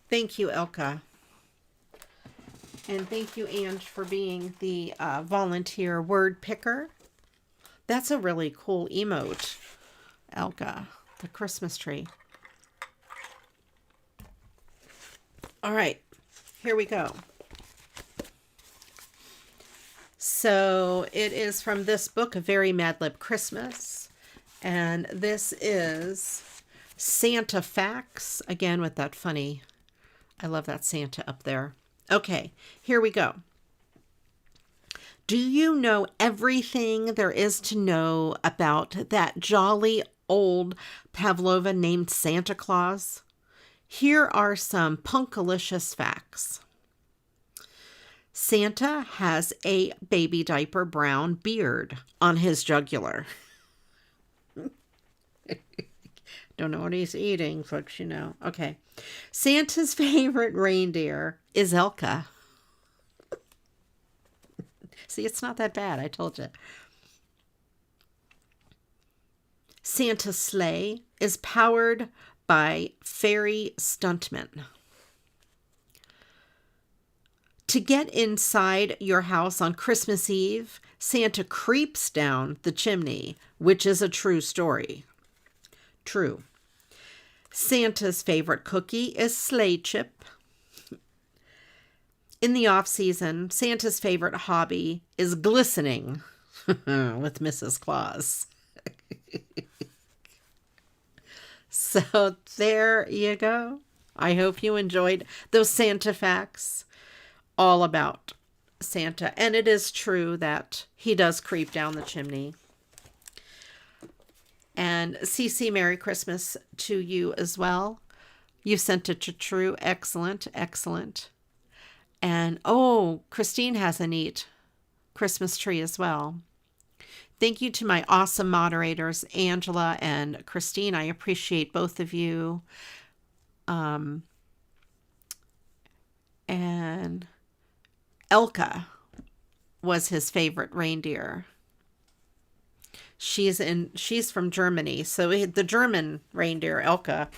Thank you, Elka. And thank you, Ange, for being the volunteer word picker. That's a really cool emote, Elka. the Christmas tree. All right, here we go. So it is from this book, A Very Mad Lib Christmas. And this is Santa Facts. Again, with that funny, I love that Santa up there. Okay, here we go. Do you know everything there is to know about that jolly old Pavlova named Santa Claus? Here are some punkalicious facts. Santa has a baby diaper brown beard on his jugular. Don't know what he's eating, folks, you know. Okay. Santa's favorite reindeer is Elka. See, it's not that bad. I told you. Santa's sleigh is powered by fairy stuntmen. To get inside your house on Christmas Eve, Santa creeps down the chimney, which is a true story. True. Santa's favorite cookie is sleigh chip. In the off-season, Santa's favorite hobby is glistening with Mrs. Claus. So there you go. I hope you enjoyed those Santa facts all about Santa. And it is true that he does creep down the chimney. And CC, Merry Christmas to you as well. You sent it to True. Excellent, excellent. And, oh, Christine has a neat Christmas tree as well. Thank you to my awesome moderators, Angela and Christine. I appreciate both of you. And Elka was his favorite reindeer. She's from Germany, so the German reindeer Elka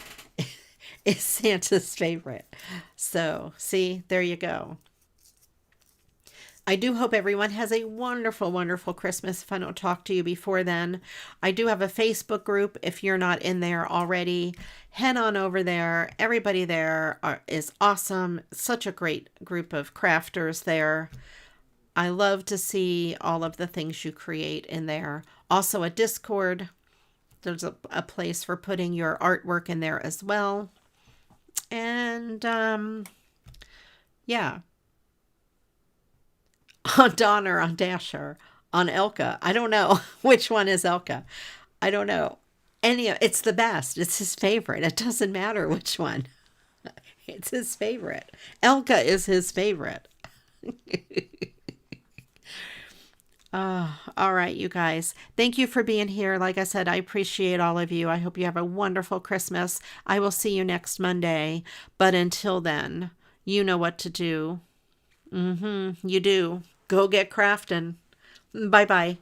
is Santa's favorite. So, see, there you go. I do hope everyone has a wonderful, wonderful Christmas. If I don't talk to you before then, I do have a Facebook group. If you're not in there already, head on over there. Everybody there is awesome. Such a great group of crafters there. I love to see all of the things you create in there. Also a Discord. There's a place for putting your artwork in there as well. And yeah. On Donner, on Dasher, on Elka. I don't know which one is Elka. I don't know. It's the best. It's his favorite. It doesn't matter which one. It's his favorite. Elka is his favorite. All right, you guys. Thank you for being here. Like I said, I appreciate all of you. I hope you have a wonderful Christmas. I will see you next Monday. But until then, you know what to do. You do. Go get crafting. Bye-bye.